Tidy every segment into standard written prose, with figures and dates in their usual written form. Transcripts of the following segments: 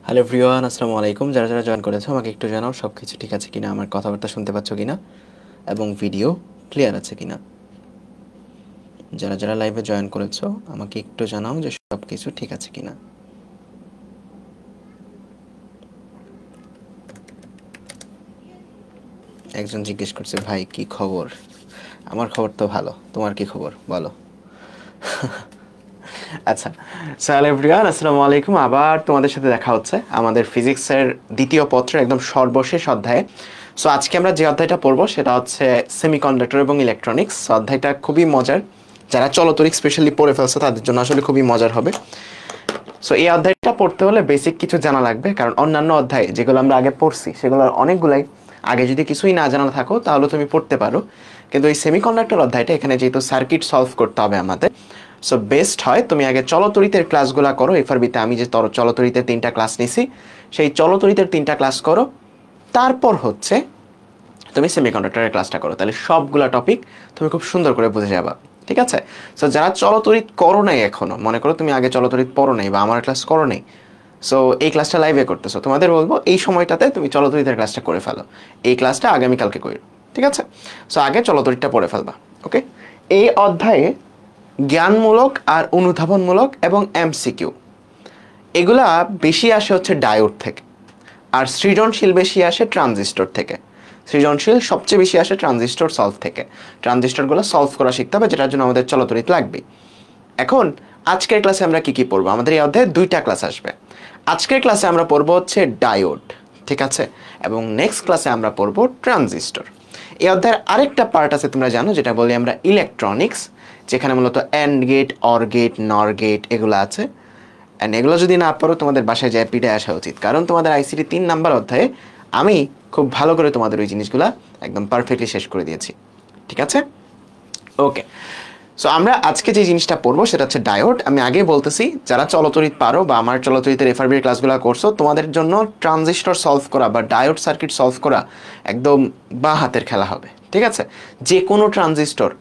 Hello everyone, আসসালামু আলাইকুম। যারা যারা জয়েন করেছো আমাকে একটু জানাও সব কিছু ঠিক আছে কিনা, আমার কথাবার্তা শুনতে পাচ্ছ কিনা এবং ভিডিও ক্লিয়ার আছে কিনা। যারা যারা লাইভে জয়েন করেছো আমাকে একটু জানাও যে সব কিছু ঠিক আছে কিনা। একজন জিজ্ঞেস করছে, ভাই কি খবর? আমার খবর তো ভালো, তোমার কি খবর বলো। আচ্ছা, হ্যালো এভরিওয়ান, আসসালামু আলাইকুম। আবার তোমাদের সাথে দেখা হচ্ছে আমাদের ফিজিক্সের দ্বিতীয় পত্রের একদম সর্বশেষ অধ্যায়ে। সো আজকে আমরা যে অধ্যায়টা পড়বো সেটা হচ্ছে সেমিকন্ডাক্টর এবং ইলেকট্রনিক্স। অধ্যায়টা খুবই মজার, যারা চলতরিক স্পেশালি পড়ে ফেলছে তাদের জন্য আসলে খুবই মজার হবে। সো এই অধ্যায়টা পড়তে হলে বেসিক কিছু জানা লাগবে, কারণ অন্যান্য অধ্যায় যেগুলো আমরা আগে পড়ছি সেগুলোর অনেকগুলাই আগে যদি কিছুই না জানা থাকো তাহলে তুমি পড়তে পারো, কিন্তু এই সেমিকন্ডাক্টর অধ্যায়টা এখানে যেহেতু সার্কিট সলভ করতে হবে আমাদের, সো বেস্ট হয় তুমি আগে চলতরিতের ক্লাসগুলো করো। এফআরবিতে আমি যে চলতরিতের 3টা ক্লাস নিছি সেই চলতরিতের 3টা ক্লাস করো, তারপর হচ্ছে তুমি সেমিকন্ডাক্টরের ক্লাসটা করো, তাহলে সবগুলা টপিক তুমি খুব সুন্দর করে বুঝে যাবা। ঠিক আছে? সো যারা চলতরিত করো নাই এখনো, মনে করো তুমি আগে চলতরিত পড়ো নাই বা আমার ক্লাস করো নাই, সো এই ক্লাসটা লাইভে করতেছো, তোমাদের বলবো এই সময়টাতে তুমি চলতরিতের ক্লাসটা করে ফেলো, এই ক্লাসটা আগামীকালকে করো। ঠিক আছে? সো আগে চলতরিতটা পড়ে ফেলবা। ওকে, এই অধ্যায়ে জ্ঞানমূলক আর অনুধাবনমূলক এবং এমসিকিউ এগুলা বেশি আসে হচ্ছে ডায়োড থেকে, আর সৃজনশীল বেশি আসে ট্রানজিস্টর থেকে। সৃজনশীল সবচেয়ে বেশি আসে ট্রানজিস্টর সলভ থেকে। ট্রানজিস্টরগুলো সলভ করা শিখতে হবে, যেটার জন্য আমাদের চলতরিত লাগবে। এখন আজকের ক্লাসে আমরা কি কি পড়বো? আমাদের এই অধ্যায়ে 2টা ক্লাস আসবে। আজকের ক্লাসে আমরা পড়বো হচ্ছে ডায়োড, ঠিক আছে, এবং নেক্সট ক্লাসে আমরা পড়বো ট্রানজিস্টর। এই অধ্যায়ের আরেকটা পার্ট আছে, তোমরা জানো, যেটা বলি আমরা ইলেকট্রনিক্স, যেখানে মূলত অ্যান্ড গেট, অর গেট, নর গেট এগুলো আছে। অ্যান্ড এগুলো যদি না পারো তোমাদের বাসায় যায় পিঠে আসা উচিত, কারণ তোমাদের আইসিটি 3 নাম্বার অধ্যায়ে আমি খুব ভালো করে তোমাদের ওই জিনিসগুলো একদম পারফেক্টলি শেষ করে দিয়েছি। ঠিক আছে? ওকে, সো আমরা আজকে যে জিনিসটা পড়বো সেটা হচ্ছে ডায়োড। আমি আগে বলতেছি, যারা চলতরিত পারো বা আমার চলতরিতের এফআরবির ক্লাসগুলো করছো, তোমাদের জন্য ট্রানজিস্টর সলভ করা বা ডায়োড সার্কিট সলভ করা একদম বাঁ হাতের খেলা হবে। ঠিক আছে? যে কোনো ট্রানজিস্টর,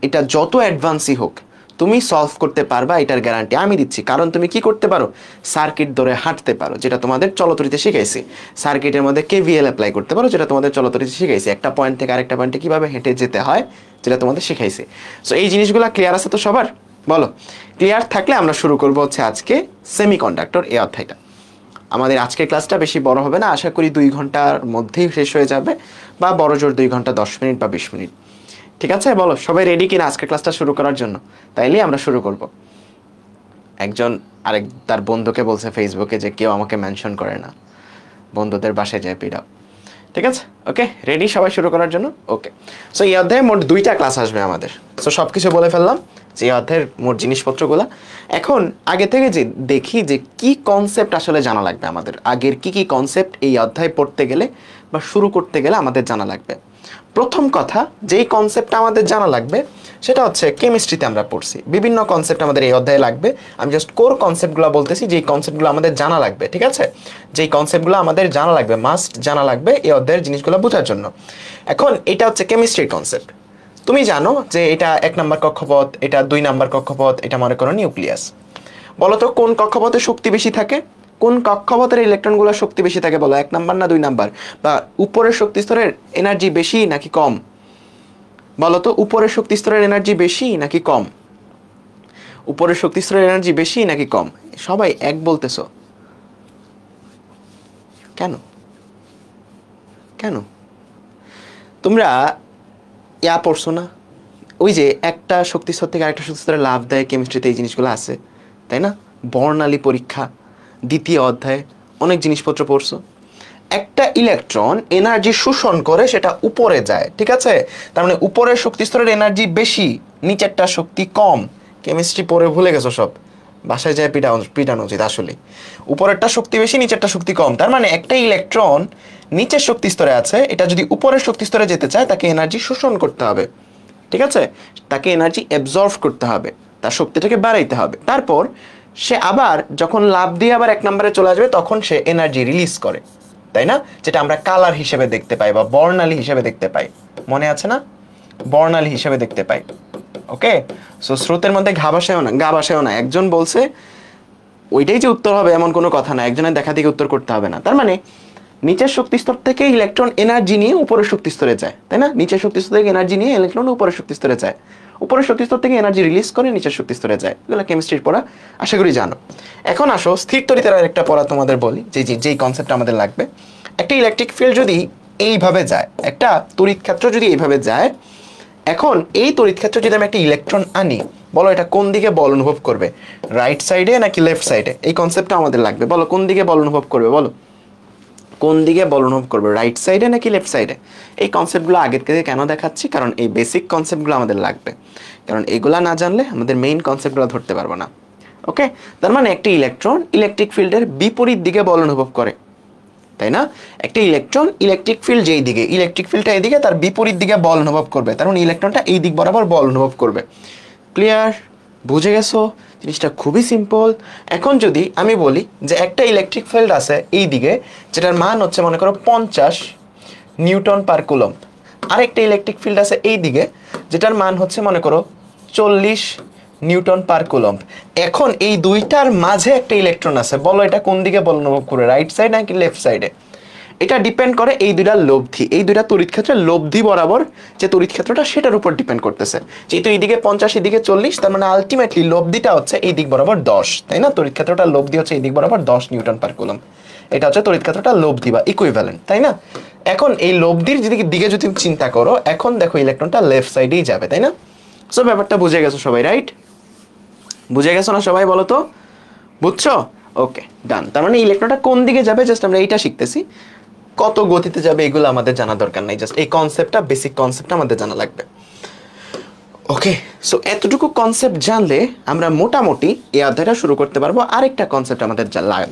এটা যত অ্যাডভান্সই হোক, তুমি সলভ করতে পারবা, এটার গ্যারান্টি আমি দিচ্ছি। কারণ তুমি কি করতে পারো? সার্কিট ধরে হাঁটতে পারো, যেটা তোমাদের চলতরিতে শিখাইছি। সার্কিটের মধ্যে কেভিএল অ্যাপ্লাই করতে পারো, যেটা তোমাদের চলতরিতে শিখাইছি। একটা পয়েন্ট থেকে আরেকটা পয়েন্টে কিভাবে হেঁটে যেতে হয়, যেটা তোমাদের শিখাইছি। সো এই জিনিসগুলো ক্লিয়ার আছে তো সবার? বলো, ক্লিয়ার থাকলে আমরা শুরু করবো হচ্ছে আজকে সেমিকন্ডাক্টর এই অধ্যায়টা। আমাদের আজকের ক্লাসটা বেশি বড় হবে না, আশা করি 2 ঘন্টার মধ্যেই শেষ হয়ে যাবে, বা বড় জোর 2 ঘন্টা 10 মিনিট বা 20 মিনিট। ঠিক আছে? বলো সবাই রেডি কিনা আজকের ক্লাসটা শুরু করার জন্য? তাইলে আমরা শুরু করব। একজন আরেক তার বন্ধুকে বলছে ফেসবুকে যে কেউ আমাকে মেনশন করে না, বন্ধুদের বাসায় যায় পিড়াও। ঠিক আছে? ওকে, রেডি সবাই শুরু করার জন্য? ওকে, সো এই অধ্যায়ে মোট 2টা ক্লাস আসবে আমাদের। সো সব কিছু বলে ফেললাম যে এই অধ্যায়ের মোট জিনিসপত্রগুলো। এখন আগে থেকে যে দেখি যে কি কনসেপ্ট আসলে জানা লাগবে আমাদের, আগের কি কি কনসেপ্ট এই অধ্যায় পড়তে গেলে বা শুরু করতে গেলে আমাদের জানা লাগবে। প্রথম কথা, যেই কনসেপ্টটা আমাদের জানা লাগবে সেটা হচ্ছে কেমিস্ট্রিতে আমরা পড়ছি বিভিন্ন কনসেপ্ট আমাদের এই অধ্যায়ে লাগবে। আমি জাস্ট কোর কনসেপ্টগুলো বলতেছি, যেই কনসেপ্টগুলো আমাদের জানা লাগবে। ঠিক আছে? যেই কনসেপ্টগুলো আমাদের জানা লাগবে, মাস্ট জানা লাগবে এই অধ্যায়ের জিনিসগুলো বোঝার জন্য। এখন এটা হচ্ছে কেমিস্ট্রির কনসেপ্ট। তুমি জানো যে এটা 1 নাম্বার কক্ষপথ, এটা 2 নাম্বার কক্ষপথ, এটা মনে করো নিউক্লিয়াস। বলতো কোন কক্ষপথে শক্তি বেশি থাকে? কোন কক্ষপথের ইলেকট্রনগুলোর শক্তি বেশি থাকে বলো? 1 নাম্বার না 2 নাম্বার? বা উপরের শক্তি স্তরের এনার্জি বেশি নাকি কম? বলো তো, উপরের শক্তি স্তরের এনার্জি বেশি নাকি কম? উপরের শক্তি স্তরের এনার্জি বেশি নাকি কম? সবাই এক বলতেছো কেন? কেন তোমরা ইয়া পড়ছো না? ওই যে একটা শক্তি স্তর থেকে আরেকটা শক্তি স্তরে লাভ দেয়, কেমিস্ট্রিতে এই জিনিসগুলো আছে, তাই না? বর্ণালী পরীক্ষা 2য় অধ্যায়ে অনেক জিনিসপত্র পড়ছো। একটা ইলেকট্রন এনার্জি শোষণ করে সেটা উপরে যায়, ঠিক আছে? তার মানে উপরের শক্তি স্তরের এনার্জি বেশি, নিচেরটা শক্তি কম। কেমিস্ট্রি পড়ে ভুলে গেছো সব, বাসায় যায় পিটানো উচিত আসলে। উপরেরটা শক্তি বেশি, নিচেরটা শক্তি কম, তার মানে একটা ইলেকট্রন নিচের শক্তি স্তরে আছে, এটা যদি উপরের শক্তি স্তরে যেতে চায় তাকে এনার্জি শোষণ করতে হবে। ঠিক আছে? তাকে এনার্জি অ্যাবজর্ব করতে হবে, তার শক্তিটাকে বাড়াইতে হবে। তারপর সে আবার যখন লাফ দিয়ে আবার 1 নম্বরে চলে আসবে তখন সে এনার্জি রিলিজ করে, তাই না? যেটা আমরা কালার হিসেবে দেখতে পাই বা বর্ণালী হিসেবে দেখতে পাই। মনে আছে না? বর্ণালী হিসেবে দেখতে পাই। ওকে, সো স্রোতের মধ্যে গা ভাসায়ও না। একজন বলছে ওইটাই যে উত্তর হবে এমন কোনো কথা না, একজনের দেখা থেকে উত্তর করতে হবে না। তার মানে নিচের শক্তি স্তর থেকে ইলেকট্রন এনার্জি নিয়ে উপরের শক্তি স্তরে যায়, তাই না? নিচের শক্তি স্তর থেকে এনার্জি নিয়ে ইলেকট্রন উপরের শক্তি স্তরে যায়, উপরের শক্তি স্তর থেকে এনার্জি রিলিজ করে নিচের শক্তি স্তরে যায়। এগুলো কেমিস্ট্রির পড়া, আশা করি জানো। এখন আসো স্থির তড়িতের আরেকটা পড়া তোমাদের বলি, যেই কনসেপ্টটা আমাদের লাগবে। একটা ইলেকট্রিক ফিল্ড যদি এইভাবে যায়, একটা তড়িৎ ক্ষেত্র যদি এইভাবে যায়, এখন এই তড়িৎ ক্ষেত্রে যদি আমি একটা ইলেকট্রন আনি, বলো এটা কোন দিকে বল অনুভব করবে, রাইট সাইডে নাকি লেফট সাইডে? এই কনসেপ্টটা আমাদের লাগবে। বলো কোন দিকে বল অনুভব করবে, বলো কোন দিকে বল অনুভব করবে, রাইট সাইডে নাকি লেফট সাইডে? এই কনসেপ্টগুলো আগের থেকে কেন দেখাচ্ছি, কারণ এই বেসিক কনসেপ্টগুলো আমাদের লাগবে, কারণ এগুলা না জানলে আমাদের মেইন কনসেপ্টগুলো ধরতে পারবো না। ওকে, তার মানে একটা ইলেকট্রন ইলেকট্রিক ফিল্ডের বিপরীত দিকে বল অনুভব করে, তাই না? একটা ইলেকট্রন ইলেকট্রিক ফিল্ড যেই দিকে, ইলেকট্রিক ফিল্ডটা এইদিকে, তার বিপরীত দিকে বল অনুভব করবে, তার মানে ইলেকট্রনটা এই দিক বরাবর বল অনুভব করবে। ক্লিয়ার? বুঝে গেছো? জিনিসটা খুবই সিম্পল। এখন যদি আমি বলি যে একটা ইলেকট্রিক ফিল্ড আছে এই দিকে, যেটার মান হচ্ছে মনে করো 50 নিউটন পার কুলম্ব, আরেকটা ইলেকট্রিক ফিল্ড আছে এই দিকে, যেটার মান হচ্ছে মনে করো 40 নিউটন পার কুলম্ব। এখন এই দুইটার মাঝে একটা ইলেকট্রন আছে, বলো এটা কোন দিকে বল অনুভব করে, রাইট সাইড নাকি লেফট সাইডে? এটা ডিপেন্ড করে এই দুইটার লব্ধি, এই দুইটা তড়িৎ ক্ষেত্রের লব্ধি বরাবর যে তড়িৎ ক্ষেত্রটা, সেটার উপর ডিপেন্ড করতেছে। যেহেতু এইদিকে 50 এদিকে 40, তার মানে আলটিমেটলি লব্ধিটা হচ্ছে এই দিক বরাবর 10, তাই না? তড়িৎ ক্ষেত্রটার লব্ধি হচ্ছে এই দিক বরাবর 10 নিউটন পার কুলম্ব। এটা হচ্ছে তড়িৎ ক্ষেত্রটার লব্ধি বা ইকুইভ্যালেন্ট, তাই না? এখন এই লব্ধির দিকে যদি চিন্তা করো, এখন দেখো ইলেকট্রনটা লেফট সাইডেই যাবে, তাই না? সো ব্যাপারটা বুঝে গেছো সবাই, রাইট? বুঝে গেছো না সবাই, বলো তো বুঝছো? ওকে, ডান। তার মানে ইলেকট্রনটা কোন দিকে যাবে জাস্ট আমরা এইটা শিখতেছি, কত গতিতে যাবে এগুলো আমাদের জানা দরকার নাই, জাস্ট এই কনসেপ্টটা, বেসিক কনসেপ্টটা আমাদের জানা লাগবে। ওকে, সো এতটুকু কনসেপ্ট জানলে আমরা মোটামুটি এই অধ্যায়টা শুরু করতে পারবো। আরেকটা কনসেপ্ট আমাদের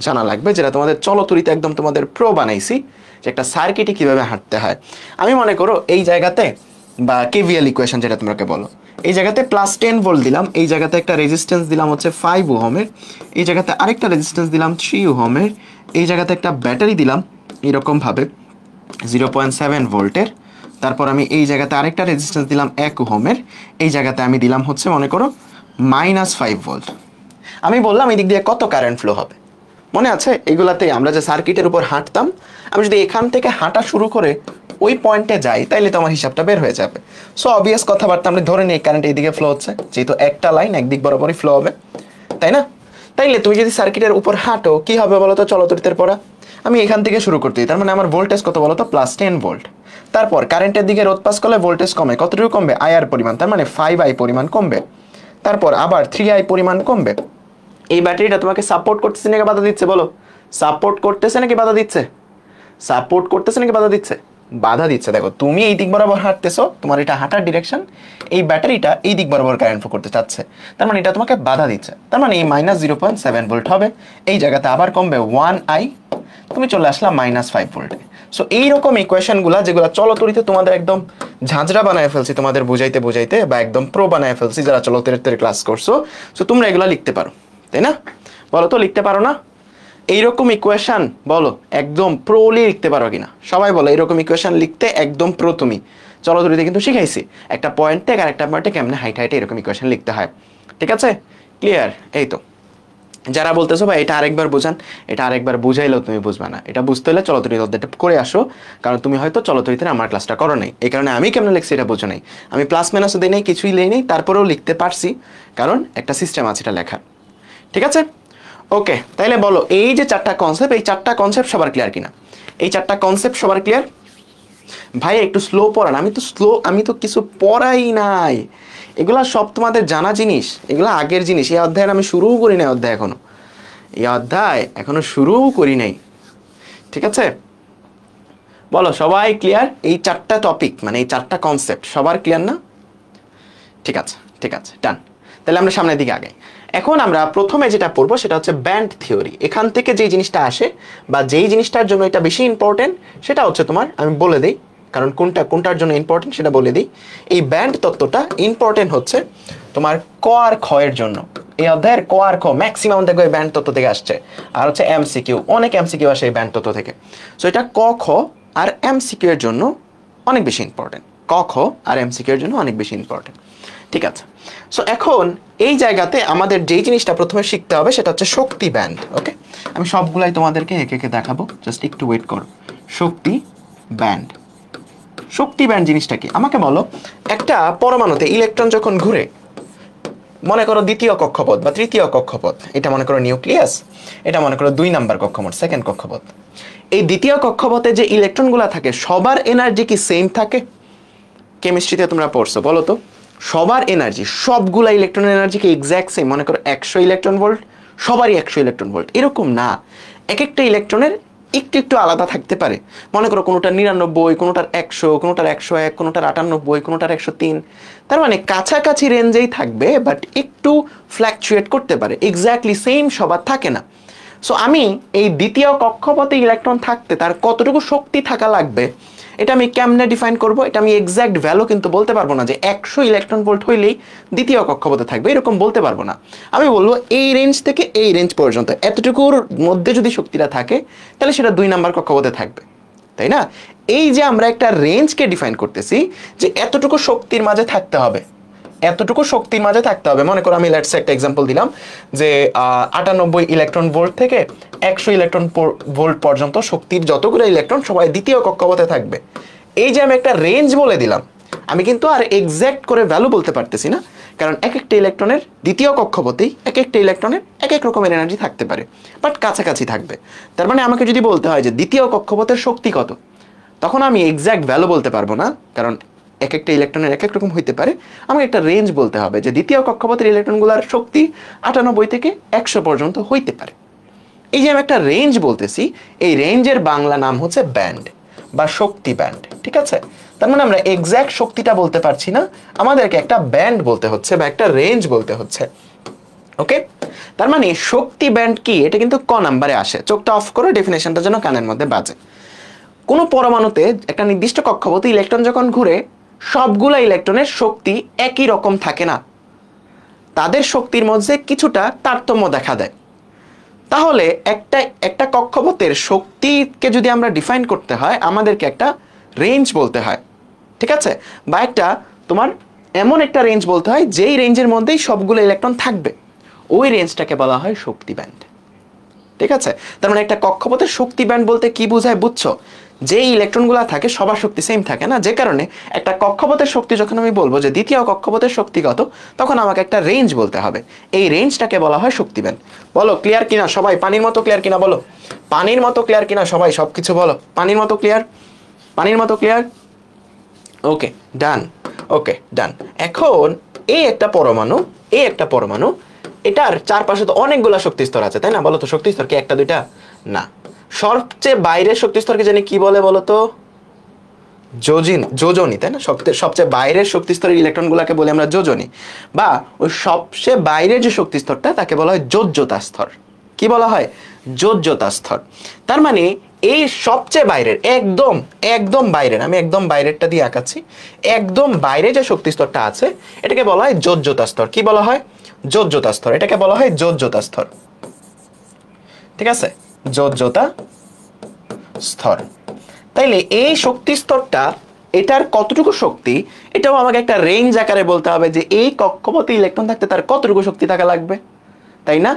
জানা লাগবে, যেটা তোমাদের চলতরিতে একদম তোমাদের প্রো বানাইছি, যে একটা সার্কিটে কিভাবে হাঁটতে হয়। আমি মনে করো এই জায়গাতে, বা কেভিএল ইকুয়েশন যেটা তোমরাকে বলো, এই জায়গাতে +10 ভোল্ট দিলাম, এই জায়গাতে একটা রেজিস্ট্যান্স দিলাম হচ্ছে 5 ওহমের, এই জায়গাতে আরেকটা রেজিস্ট্যান্স দিলাম 3 ওহমের, এই জায়গাতে একটা ব্যাটারি দিলাম এরকমভাবে 0.7 ভোল্টের, তারপর আমি এই জায়গাতে আরেকটা রেজিস্ট্যান্স দিলাম 1 ওহমের, এই জায়গাতে আমি দিলাম হচ্ছে মনে করো -5 ভোল্ট। আমি বললাম এই দিক দিয়ে কত কারেন্ট ফ্লো হবে, মনে আছে? এগুলাতে আমরা যে সার্কিটের উপর হাঁটতাম, আমি যদি এখান থেকে হাঁটা শুরু করে ওই পয়েন্টে যাই, তাইলে তো আমার হিসাবটা বের হয়ে যাবে। সো অবভিয়াস কথাবার্তা, আমরা ধরে নিই কারেন্ট এইদিকে ফ্লো হচ্ছে, যেহেতু একটা লাইন একদিক বরাবরই ফ্লো হবে, তাই না? তাইলে তুমি যদি সার্কিটের উপর হাঁটো, কি হবে বলো তো চলতরিতের পড়া? আমি এখান থেকে শুরু করতে, তার মানে আমার ভোল্টেজ কত বলো তো, +10 ভোল্ট। তারপর কারেন্টের দিকে রোধ পাস করলে ভোল্টেজ কমে, কতটুকু কমবে? আইআর পরিমাণ, তার মানে 5I পরিমাণ কমবে। তারপর আবার 3I পরিমাণ কমবে। এই ব্যাটারিটা তোমাকে সাপোর্ট করতেছে নাকি বাধা দিচ্ছে, বলো? সাপোর্ট করতেছে নাকি বাধা দিচ্ছে? সাপোর্ট করতেছে নাকি বাধা দিচ্ছে? বাধা দিচ্ছে। দেখো তুমি এই দিক বরাবর হাঁটতেছো, তোমার এটা হাঁটার ডিরেকশন, এই ব্যাটারিটা এই দিক বরাবর কারেন্ট ফ্লো করতে চাচ্ছে, তার মানে এটা তোমাকে বাধা দিচ্ছে, তার মানে এই -0.7 ভোল্ট হবে। এই জায়গাতে আবার কমবে 1I, তুমি চলে আসলা -5 ভোল্টে। সো এইরকম ইকুয়েশনগুলা, যেগুলো চলতরিতে তোমাদের একদম ঝাঁঝরা বানায় ফেলছি তোমাদের বুঝাইতে বুঝাইতে, বা একদম প্রো বানায় ফেলছি যারা চলতরিতের ক্লাস করছো, সো তোমরা এগুলো লিখতে পারো, তাই না? বলো তো লিখতে পারো না? এইরকম ইকুয়েশন বলো একদম প্রোলি লিখতে পারো কিনা, সবাই বলো এরকম ইকুয়েশন লিখতে একদম প্রো। তুমি চলতরিতে কিন্তু শিখাইছি একটা পয়েন্ট থেকে আরেকটা পয়েন্টে কেমনে হাইট হাইটে এরকম ইকুয়েশন লিখতে হয়, ঠিক আছে? ক্লিয়ার? এই তো, যারা বলতেছো ভাই এটা আরেকবার বোঝান, এটা আরেকবার বুঝাইলেও তুমি বুঝবে না, এটা বুঝতে হলে চলতরিতে অধ্যায়টা করে আসো, কারণ তুমি হয়তো চলতরিতে আমার ক্লাসটা করো নাই, এই কারণে আমি কেমন লিখছি এটা বোঝো নাই। আমি প্লাস মাইনাসও দিই নাই, কিছুই লেই নেই, তারপরেও লিখতে পারছি, কারণ একটা সিস্টেম আছে এটা লেখার, ঠিক আছে? ওকে, তাইলে বলো এই যে চারটা কনসেপ্ট, এই চারটা কনসেপ্ট সবার ক্লিয়ার কিনা? এই চারটা কনসেপ্ট সবার ক্লিয়ার? ভাই একটু স্লো পড়ান, আমি তো কিছু পড়াই নাই, এগুলা সব তোমাদের জানা জিনিস, এগুলা আগের জিনিস। এই অধ্যায়ের আমি শুরুও করি নাই, এই অধ্যায় এখনো শুরুও করি নাই, ঠিক আছে? বলো সবাই ক্লিয়ার? এই চারটা টপিক মানে এই চারটা কনসেপ্ট সবার ক্লিয়ার না? ঠিক আছে, ঠিক আছে, ডান। তাহলে আমরা সামনের দিকে আগাই। এখন আমরা প্রথমে যেটা পড়বো সেটা হচ্ছে ব্যান্ড থিওরি। এখান থেকে যে জিনিসটা আসে বা যেই জিনিসটার জন্য এটা বেশি ইম্পর্টেন্ট, সেটা হচ্ছে তোমার, আমি বলে দিই কারণ কোনটার জন্য ইম্পর্টেন্ট সেটা বলে দিই। এই ব্যান্ড তত্ত্বটা ইম্পর্টেন্ট হচ্ছে তোমার ক আর খ এর জন্য। এই অধ্যায়ের ক আর খ ম্যাক্সিমাম দেখো এই ব্যান্ড তত্ত্ব থেকে আসছে, আর হচ্ছে এমসিকিউ, অনেক এমসিকিউ আসে এই ব্যান্ড তত্ত্ব থেকে। সো এটা ক খ আর এমসিকিউ এর জন্য অনেক বেশি ইম্পর্টেন্ট, ক খ আর এমসিকিউ এর জন্য অনেক বেশি ইম্পর্টেন্ট। ঠিক আছে। সো এখন এই জায়গাতে আমাদের যেই জিনিসটা প্রথমে শিখতে হবে সেটা হচ্ছে শক্তি ব্যান্ড। ওকে, আমি সবগুলাই তোমাদেরকে একে একে দেখাবো, জাস্ট একটু ওয়েট করো। শক্তি ব্যান্ড, শক্তি ব্যান্ড জিনিসটা কি আমাকে বলো। একটা পরমাণুতে ইলেকট্রন যখন ঘুরে, মনে করো দ্বিতীয় কক্ষপথ বা তৃতীয় কক্ষপথ, এটা মনে করো নিউক্লিয়াস, এটা মনে করো 2 নাম্বার কক্ষপথ, সেকেন্ড কক্ষপথ। এই দ্বিতীয় কক্ষপথে যে ইলেকট্রনগুলো থাকে সবার এনার্জি কি সেম থাকে? কেমিস্ট্রিতে তোমরা পড়ছো, বলো তো সবার এনার্জি, সবগুলা ইলেকট্রনের এনার্জি কি এক্স্যাক্ট সেম? মনে করো 100 ইলেকট্রন ভোল্ট, সবারই 100 ইলেকট্রন ভোল্ট, এরকম না। এক একটা ইলেকট্রনের একটু একটু আলাদা থাকতে পারে। মনে করো কোনোটার 99, কোনোটার 100, কোনোটার 101, কোনোটার 98, কোনোটার 103। তার মানে কাছাকাছি রেঞ্জেই থাকবে, বাট একটু ফ্ল্যাকচুয়েট করতে পারে, এক্স্যাক্টলি সেম সবার থাকে না। সো আমি এই দ্বিতীয় কক্ষপথে ইলেকট্রন থাকতে তার কতটুকু শক্তি থাকা লাগবে, এটা আমি কেমনে ডিফাইন করব? এটা আমি এক্স্যাক্ট ভ্যালু কিন্তু বলতে পারবো না যে 100 ইলেকট্রন ভোল্ট হইলেই দ্বিতীয় কক্ষপথে থাকবে, এরকম বলতে পারবো না। আমি বলবো এই রেঞ্জ থেকে এই রেঞ্জ পর্যন্ত এতটুকুর মধ্যে যদি শক্তিটা থাকে তাহলে সেটা 2 নাম্বার কক্ষপথে থাকবে, তাই না? এই যে আমরা একটা রেঞ্জকে ডিফাইন করতেছি যে এতটুকু শক্তির মাঝে থাকতে হবে, এতটুকু শক্তির মাঝে থাকতে হবে। মনে করো আমি লেটস একটা এক্সাম্পল দিলাম যে 98 ইলেকট্রন ভোল্ট থেকে 100 ইলেকট্রন ভোল্ট পর্যন্ত শক্তির যতগুলো ইলেকট্রন সবাই দ্বিতীয় কক্ষপথে থাকবে। এই যে আমি একটা রেঞ্জ বলে দিলাম, আমি কিন্তু আর এক্স্যাক্ট করে ভ্যালু বলতে পারতেছি না, কারণ এক একটা ইলেকট্রনের দ্বিতীয় কক্ষপথেই এক একটা ইলেকট্রনের এক এক রকমের এনার্জি থাকতে পারে, বাট কাছাকাছি থাকবে। তার মানে আমাকে যদি বলতে হয় যে দ্বিতীয় কক্ষপথের শক্তি কত, তখন আমি এক্স্যাক্ট ভ্যালু বলতে পারবো না, কারণ এক একটা ইলেকট্রনের এক এক রকম হইতে পারে। আমাকে একটা রেঞ্জ বলতে হবে যে দ্বিতীয় কক্ষপথের ইলেকট্রনগুলোর শক্তি 98 থেকে 100 পর্যন্ত হইতে পারে। এই যে আমি একটা রেঞ্জ বলতেছি, এই রেঞ্জের বাংলা নাম হচ্ছে ব্যান্ড বা শক্তি ব্যান্ড, ঠিক আছে? তার মানে আমরা এক্স্যাক্ট শক্তিটা বলতে পারছি না, আমাদেরকে একটা ব্যান্ড বলতে হচ্ছে বা একটা রেঞ্জ বলতে হচ্ছে। ওকে, তার মানে শক্তি ব্যান্ড কি, এটা কিন্তু ক নাম্বারে আসে। চোখটা অফ করে ডেফিনেশনটা যেন কানের মধ্যে বাজে। কোনো পরমাণুতে একটা নির্দিষ্ট কক্ষপথে ইলেকট্রন যখন ঘুরে, সবগুলা ইলেকট্রনের শক্তি একই রকম থাকে না, তাদের শক্তির মধ্যে কিছুটা তারতম্য দেখা দেয়। তাহলে একটা কক্ষপথের শক্তিকে যদি আমরা ডিফাইন করতে হয়, আমাদেরকে একটা রেঞ্জ বলতে হয়, ঠিক আছে? বা একটা তোমার এমন একটা রেঞ্জ বলতে হয় যেই রেঞ্জের মধ্যেই সবগুলো ইলেকট্রন থাকবে, ওই রেঞ্জটাকে বলা হয় শক্তি ব্যান্ড, ঠিক আছে? তার মানে একটা কক্ষপথের শক্তি ব্যান্ড বলতে কি বোঝায় বুঝছো? যে ইলেকট্রনগুলো থাকে সবার শক্তি সেম থাকে না, যে কারণে একটা কক্ষপথের শক্তি যখন আমি বলবো যে দ্বিতীয় কক্ষপথের শক্তি কত, তখন আমাকে একটা রেঞ্জ বলতে হবে, এই রেঞ্জটাকে বলা হয় শক্তি ব্যান্ড। বলো ক্লিয়ার কিনা সবাই? পানির মতো ক্লিয়ার কিনা বলো? পানির মতো ক্লিয়ার কিনা সবাই? সবকিছু বলো পানির মতো ক্লিয়ার, পানির মতো ক্লিয়ার। ওকে ডান, ওকে ডান। এখন এই একটা পরমাণু, এই একটা পরমাণু, এটার চারপাশে তো অনেকগুলা শক্তি স্তর আছে, তাই না? বলো তো শক্তি স্তর কি একটা দুইটা? না, সবচেয়ে বাইরের শক্তি স্তরকে জানি কি বলে বলো তো? যোজনী, তাই না? সবচেয়ে বাইরের শক্তি স্তরের ইলেকট্রনগুলোকে বলি আমরা যোজনী, বা ওই সবচেয়ে বাইরের যে শক্তি স্তরটা তাকে বলা হয় যোজ্যতা স্তর। কি বলা হয়? যোজ্যতা স্তর। তার মানে এই সবচেয়ে বাইরের, একদম একদম বাইরের, আমি একদম বাইরেরটা দিয়ে আঁকাচ্ছি, একদম বাইরে যে শক্তি স্তরটা আছে এটাকে বলা হয় যোজ্যতা স্তর। কি বলা হয়? যোজ্যতা স্তর। এটাকে বলা হয় যোজ্যতা স্তর, ঠিক আছে? যোজ্যতা স্তর। তাইলে এই শক্তি স্তরটা, এটার কতটুকু শক্তি, এটাও আমাকে একটা রেঞ্জ আকারে বলতে হবে যে এই কক্ষপথে ইলেকট্রন থাকতে তার কতটুকু শক্তি থাকা লাগবে, তাই না?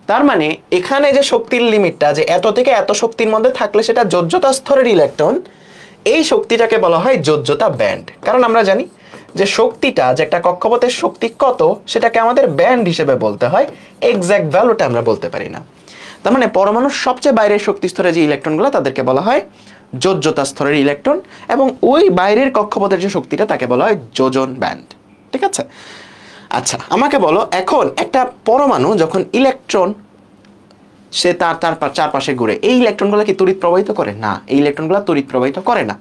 তার মানে এখানে যে শক্তির লিমিটটা, যে এত থেকে এত শক্তির মধ্যে থাকলে সেটা যোজ্যতা স্তরের ইলেকট্রন, এই শক্তিটাকে বলা হয় যোজ্যতা ব্যান্ড। কারণ আমরা জানি যে শক্তিটা, যে একটা কক্ষপথের শক্তি কত, সেটাকে আমাদের ব্যান্ড হিসেবে বলতে হয়, এক্স্যাক্ট ভ্যালুটা আমরা বলতে পারি না। তার মানে পরমাণুর সবচেয়ে বাইরের শক্তি স্তরে যে ইলেকট্রনগুলো তাদেরকে বলা হয় যোজ্যতা স্তরের ইলেকট্রন, এবং ওই বাইরের কক্ষপথের যে শক্তিটা তাকে বলা হয় যোজন ব্যান্ড, ঠিক আছে? আচ্ছা আমাকে বলো, এখন একটা পরমাণু যখন ইলেকট্রন সে তার চারপাশে ঘুরে, এই ইলেকট্রনগুলো কি তড়িৎ প্রবাহিত করে? না, এই ইলেকট্রনগুলো তড়িৎ প্রবাহিত করে না।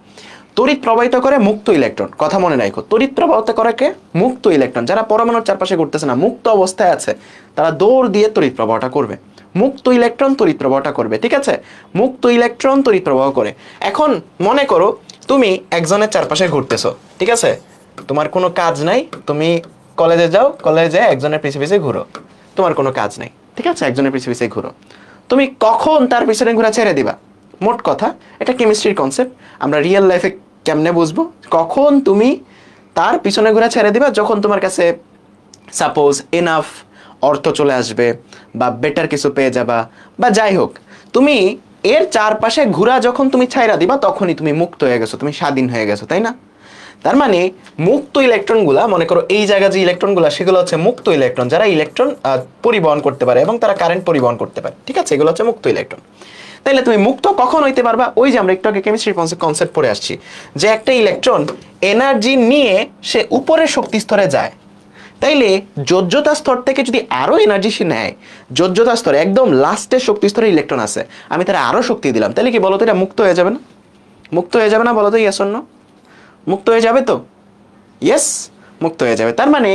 তড়িৎ প্রবাহিত করে মুক্ত ইলেকট্রন। কথা মনে রাখো, তড়িৎ প্রবাহিত করে কে? মুক্ত ইলেকট্রন। যারা পরমাণুর চারপাশে ঘুরতেছে না, মুক্ত অবস্থায় আছে, তারা দৌড় দিয়ে তড়িৎ প্রবাহটা করবে। মুক্ত ইলেকট্রন তড়িৎ প্রবাহটা করবে, ঠিক আছে? মুক্ত ইলেকট্রন তড়িৎ প্রবাহ করে। এখন মনে করো তুমি একজনের চারপাশে ঘুরতেছো, ঠিক আছে? তোমার কোনো কাজ নাই, তুমি কলেজে যাও, কলেজে একজনের পিছে পিছে ঘুরো, তোমার কোনো কাজ নাই, ঠিক আছে? একজনের পিছে পিছে ঘুরো, তুমি কখন তার পিছনে ঘোরা ছেড়ে দিবা? মোট কথা এটা কেমিস্ট্রির কনসেপ্ট, আমরা রিয়েল লাইফে কেমনে বুঝবো? কখন তুমি তার পিছনে ঘুরে ছেড়ে দিবা যখন তোমার কাছে সাপোজ এনাফ অর্থ চলে আসবে বা বেটার কিছু পেয়ে যাবা বা যাই হোক, তুমি এর চারপাশে ঘোরা যখন তুমি ছাইরা দিবা তখনই তুমি মুক্ত হয়ে গেছো, তুমি স্বাধীন হয়ে গেছো, তাই না? তার মানে মুক্ত ইলেকট্রনগুলা, মনে করো এই জায়গায় যে ইলেকট্রনগুলা সেগুলো হচ্ছে মুক্ত ইলেকট্রন, যারা ইলেকট্রন পরিবহন করতে পারে এবং তারা কারেন্ট পরিবহন করতে পারে, ঠিক আছে? এগুলো হচ্ছে মুক্ত ইলেকট্রন। তাইলে তুমি মুক্ত কখন হইতে পারবা? ওই যে আমরা একটু আগে কেমিস্ট্রি কনসেপ্ট পড়ে আসছি যে একটা ইলেকট্রন এনার্জি নিয়ে সে উপরের শক্তি স্তরে যায়, তাইলে যোজ্যতা স্তর থেকে যদি আরো এনার্জি সে নেয়, যোজ্যতা স্তরে একদম লাস্টের শক্তি স্তরে ইলেকট্রন আছে, আমি তারা আরো শক্তি দিলাম, তাহলে কি বলতো এটা মুক্ত হয়ে যাবে না? মুক্ত হয়ে যাবে না বলো তো? Yes or no? মুক্ত হয়ে যাবে তো? ইয়েস, মুক্ত হয়ে যাবে। তার মানে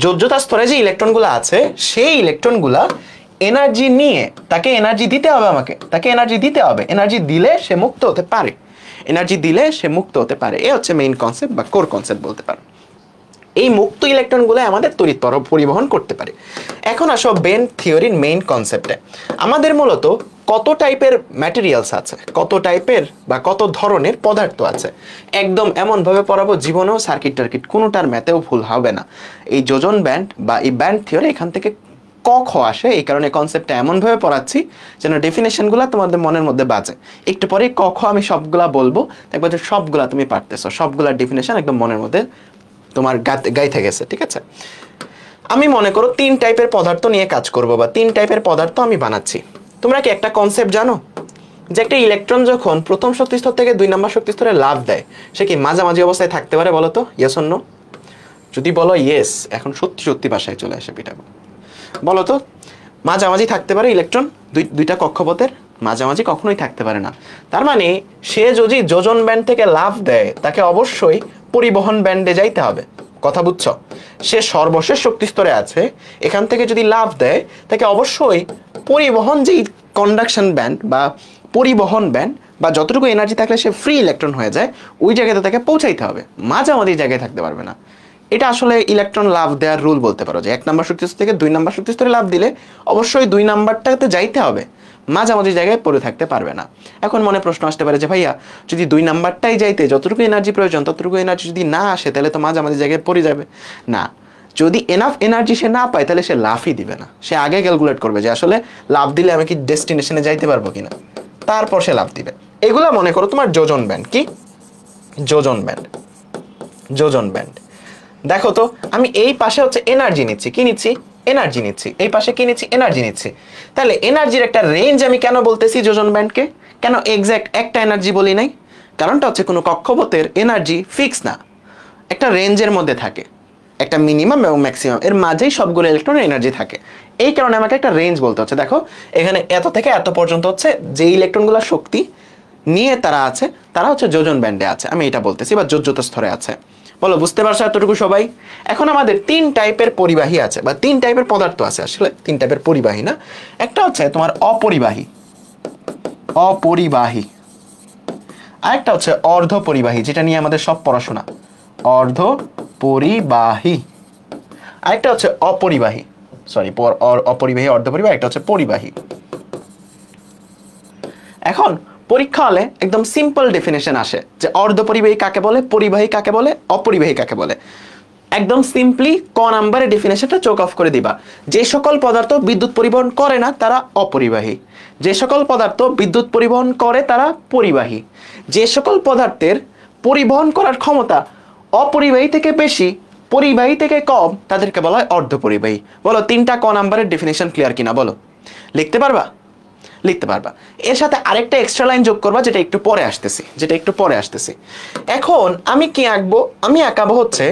যোজ্যতা স্তরে যে ইলেকট্রনগুলো আছে সেই ইলেকট্রনগুলা এনার্জি নিয়ে, তাকে এনার্জি দিতে হবে, আমাকে তাকে এনার্জি দিতে হবে, এনার্জি দিলে সে মুক্ত হতে পারে, এনার্জি দিলে সে মুক্ত হতে পারে। এ হচ্ছে মেইন কনসেপ্ট বা কোর কনসেপ্ট বলতে পারো। এই মুক্ত ইলেকট্রনগুলো আমাদের তড়িৎ পরিবহন করতে পারে। এখন আসো বেন থিওরির মেইন কনসেপ্টে। আমাদের মূলত কত টাইপের ম্যাটেরিয়ালস আছে, কত টাইপের বা কত ধরনের পদার্থ আছে, একদম এমনভাবে পড়াবো জীবনেও সার্কিট টার্কিট কোনোটার ম্যাথেও ভুল হবে না। এই যোজন ব্যান্ড বা এই ব্যান্ড থিওরি এখান থেকে ক খ আসে, এই কারণে কনসেপ্টটা এমনভাবে পড়াচ্ছি যেন ডেফিনেশনগুলো তোমাদের মনের মধ্যে বাজে। একটু পরে ক খ আমি সবগুলা বলবো, দেখবো যে সবগুলা তুমি পারতেছো, সবগুলার ডেফিনেশন একদম মনের মধ্যে তোমার গাইতে গেছে, ঠিক আছে? আমি মনে করো 3 টাইপের পদার্থ নিয়ে কাজ করব বা 3 টাইপের পদার্থ আমি বানাচ্ছি। তোমরা কি একটা কনসেপ্ট জানো যে একটা ইলেকট্রন যখন প্রথম শক্তি স্তর থেকে 2 নম্বর শক্তি স্তরে লাফ দেয় সে কি মাঝামাঝি অবস্থায় থাকতে পারে? বলো তো, ইয়েস অর নো? যদি বলো ইয়েস, এখন সত্যি সত্যি বাসায় চলে আসে পিটাবো। বলো তো, মাঝামাঝি থাকতে পারে ইলেকট্রন? দুইটা কক্ষপথের মাঝামাঝি কখনোই থাকতে পারে না। তার মানে সে যদি যোজন ব্যান্ড থেকে লাফ দেয় তাকে অবশ্যই পরিবহন ব্যান্ডে যাইতে হবে। কথা বুঝছো? সে সর্বশেষ শক্তি স্তরে আছে, এখান থেকে যদি লাফ দেয় তাকে অবশ্যই পরিবহন, যেই কন্ডাকশন ব্যান্ড বা পরিবহন ব্যান্ড বা যতটুকু এনার্জি থাকলে সে ফ্রি ইলেকট্রন হয়ে যায় ওই জায়গাতে তাকে পৌঁছাইতে হবে, মাঝামাঝি জায়গায় থাকতে পারবে না। এটা আসলে ইলেকট্রন লাফ দেওয়ার রুল বলতে পারো, যে 1 নম্বর শক্তি স্তর থেকে 2 নম্বর শক্তি স্তরে লাফ দিলে অবশ্যই 2 নাম্বারটাতে যাইতে হবে, মাঝামাঝি জায়গায় পড়ে থাকতে পারবে না। এখন মনে প্রশ্ন আসতে পারে যে ভাইয়া যদি 2 নাম্বারটাই যাইতে যতটুকু এনার্জি প্রয়োজন ততটুকু এনার্জি যদি না আসে তাহলে তো মাঝামাঝি জায়গায় পড়ে যাবে না। যদি এনাফ এনার্জি সে না পায় তাহলে সে লাফই দিবে না, সে আগে ক্যালকুলেট করবে যে আসলে লাফ দিলে আমি কি ডেস্টিনেশনে যাইতে পারবো কিনা, তারপর সে লাফ দিবে। এগুলা মনে করো তোমার যোজন ব্যান্ড। কি যোজন ব্যান্ড? যোজন ব্যান্ড। দেখো তো, আমি এই পাশে হচ্ছে এনার্জি নিচ্ছি, কি নিচ্ছি? এনার্জি নিচ্ছি। এই পাশে কি নিচ্ছি? এনার্জি নিচ্ছি। তাহলে এনার্জির একটা রেঞ্জ আমি কেন বলতেছি যোজন ব্যান্ডকে? কেন এক্স্যাক্ট একটা এনার্জি বলি নাই? কারণটা হচ্ছে কোনো কক্ষপথের এনার্জি ফিক্স না, একটা রেঞ্জের মধ্যে থাকে, একটা মিনিমাম এবং ম্যাক্সিমাম, এর মাঝেই সবগুলো ইলেকট্রনের এনার্জি থাকে। এই কারণে আমাকে একটা রেঞ্জ বলতে হচ্ছে। দেখো এখানে এত থেকে এত পর্যন্ত হচ্ছে যে ইলেকট্রনগুলো শক্তি নিয়ে তারা আছে, তারা হচ্ছে যোজন ব্যান্ডে আছে, আমি এটা বলতেছি, বা যোজ্যতা স্তরে আছে। বলো বুঝতে পারছো এতটুকু সবাই? এখন আমাদের 3 টাইপের পরিবাহী আছে বা 3 টাইপের পদার্থ আছে, আসলে 3 টাইপের পরিবাহী না, একটা হচ্ছে তোমার অপরিবাহী, অপরিবাহী, আরেকটা হচ্ছে অর্ধ পরিবাহী, যেটা নিয়ে আমাদের সব পড়াশোনা, অর্ধ পরিবাহী, আরেকটা হচ্ছে অপরিবাহী, সরি অপরিবাহী, অর্ধ পরিবাহী, একটা হচ্ছে পরিবাহী। এখন পরীক্ষা হলে একদম সিম্পল ডেফিনেশন আসে যে অর্ধপরিবাহী কাকে বলে, পরিবাহী কাকে বলে, অপরিবাহী কাকে বলে। একদম সিম্পলি ক নাম্বারে ডেফিনেশনটা চোখ অফ করে দিবা। যে সকল পদার্থ বিদ্যুৎ পরিবহন করে না তারা অপরিবাহী, যে সকল পদার্থ বিদ্যুৎ পরিবহন করে তারা পরিবাহী, যে সকল পদার্থের পরিবহন করার ক্ষমতা অপরিবাহী থেকে বেশি, পরিবাহী থেকে কম, তাদেরকে বলা হয় অর্ধপরিবাহী। বলো 3টা ক নাম্বারের ডেফিনেশন ক্লিয়ার কিনা? বলো, লিখতে পারবা? লিখতে পারবা। এর সাথে আরেকটা এক্সট্রা লাইন যোগ করবা, যেটা একটু পরে আসতেছি। এখন আমি কি আঁকবো? আমি আঁকাবো হচ্ছে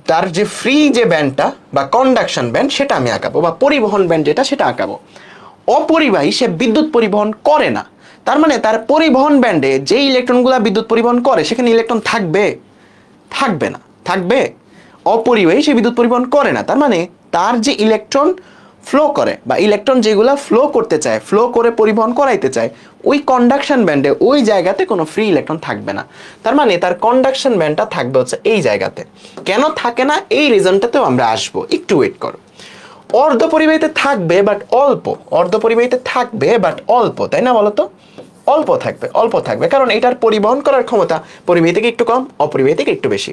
তার যে ফ্রি যে ব্যান্ডটা বা কন্ডাকশন ব্যান্ড সেটা আমি আঁকাবো, বা পরিবহন ব্যান্ড যেটা সেটা আঁকাবো। অপরিবাহী সে বিদ্যুৎ পরিবহন করে না, তার মানে তার পরিবহন ব্যান্ডে যে ইলেকট্রনগুলা বিদ্যুৎ পরিবহন করে সেখানে ইলেকট্রন থাকবে? থাকবে না। থাকবে? অপরিবাহী সে বিদ্যুৎ পরিবহন করে না, তার মানে তার যে ইলেকট্রন ফ্লো করে বা ইলেকট্রন যেগুলা ফ্লো করতে চায়, ফ্লো করে পরিবহন করাইতে চায়, ওই কন্ডাকশন ব্যান্ডে ওই জায়গাতে কোনো ফ্রি ইলেকট্রন থাকবে না। তার মানে তার কন্ডাকশন ব্যান্ডটা থাকবে হচ্ছে এই জায়গাতে। কেন থাকে না এই রিজনটাতেও আমরা আসবো, একটু ওয়েট করো। অর্ধপরিবাহীতে থাকবে বাট অল্প, অর্ধপরিবাহীতে থাকবে বাট অল্প, তাই না? বলতো অল্প থাকবে, অল্প থাকবে, কারণ এটার পরিবহন করার ক্ষমতা পরিবাহী থেকে একটু কম, অপরিবাহী থেকে একটু বেশি।